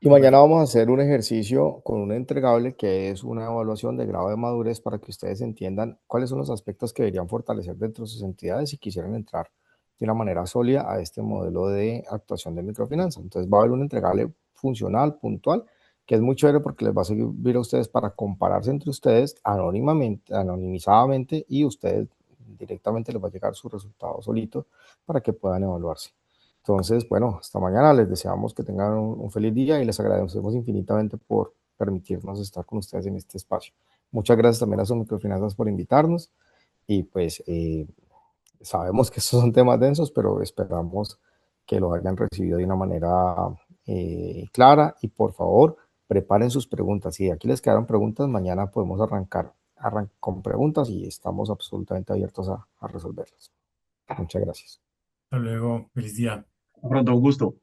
Y Bueno, mañana vamos a hacer un ejercicio con un entregable que es una evaluación de grado de madurez para que ustedes entiendan cuáles son los aspectos que deberían fortalecer dentro de sus entidades si quisieran entrar de una manera sólida a este modelo de actuación de microfinanza. Entonces va a haber un entregable funcional, puntual, que es muy chévere porque les va a servir a ustedes para compararse entre ustedes anónimamente, anonimizadamente, y ustedes directamente les va a llegar su resultado solito para que puedan evaluarse. Entonces, bueno, hasta mañana. Les deseamos que tengan un feliz día y les agradecemos infinitamente por permitirnos estar con ustedes en este espacio. Muchas gracias también a sus microfinanzas por invitarnos y pues sabemos que estos son temas densos, pero esperamos que lo hayan recibido de una manera clara y por favor preparen sus preguntas. Si aquí les quedaron preguntas, mañana podemos arrancar con preguntas y estamos absolutamente abiertos a resolverlas. Muchas gracias. hasta luego, feliz día. Pronto, un gusto.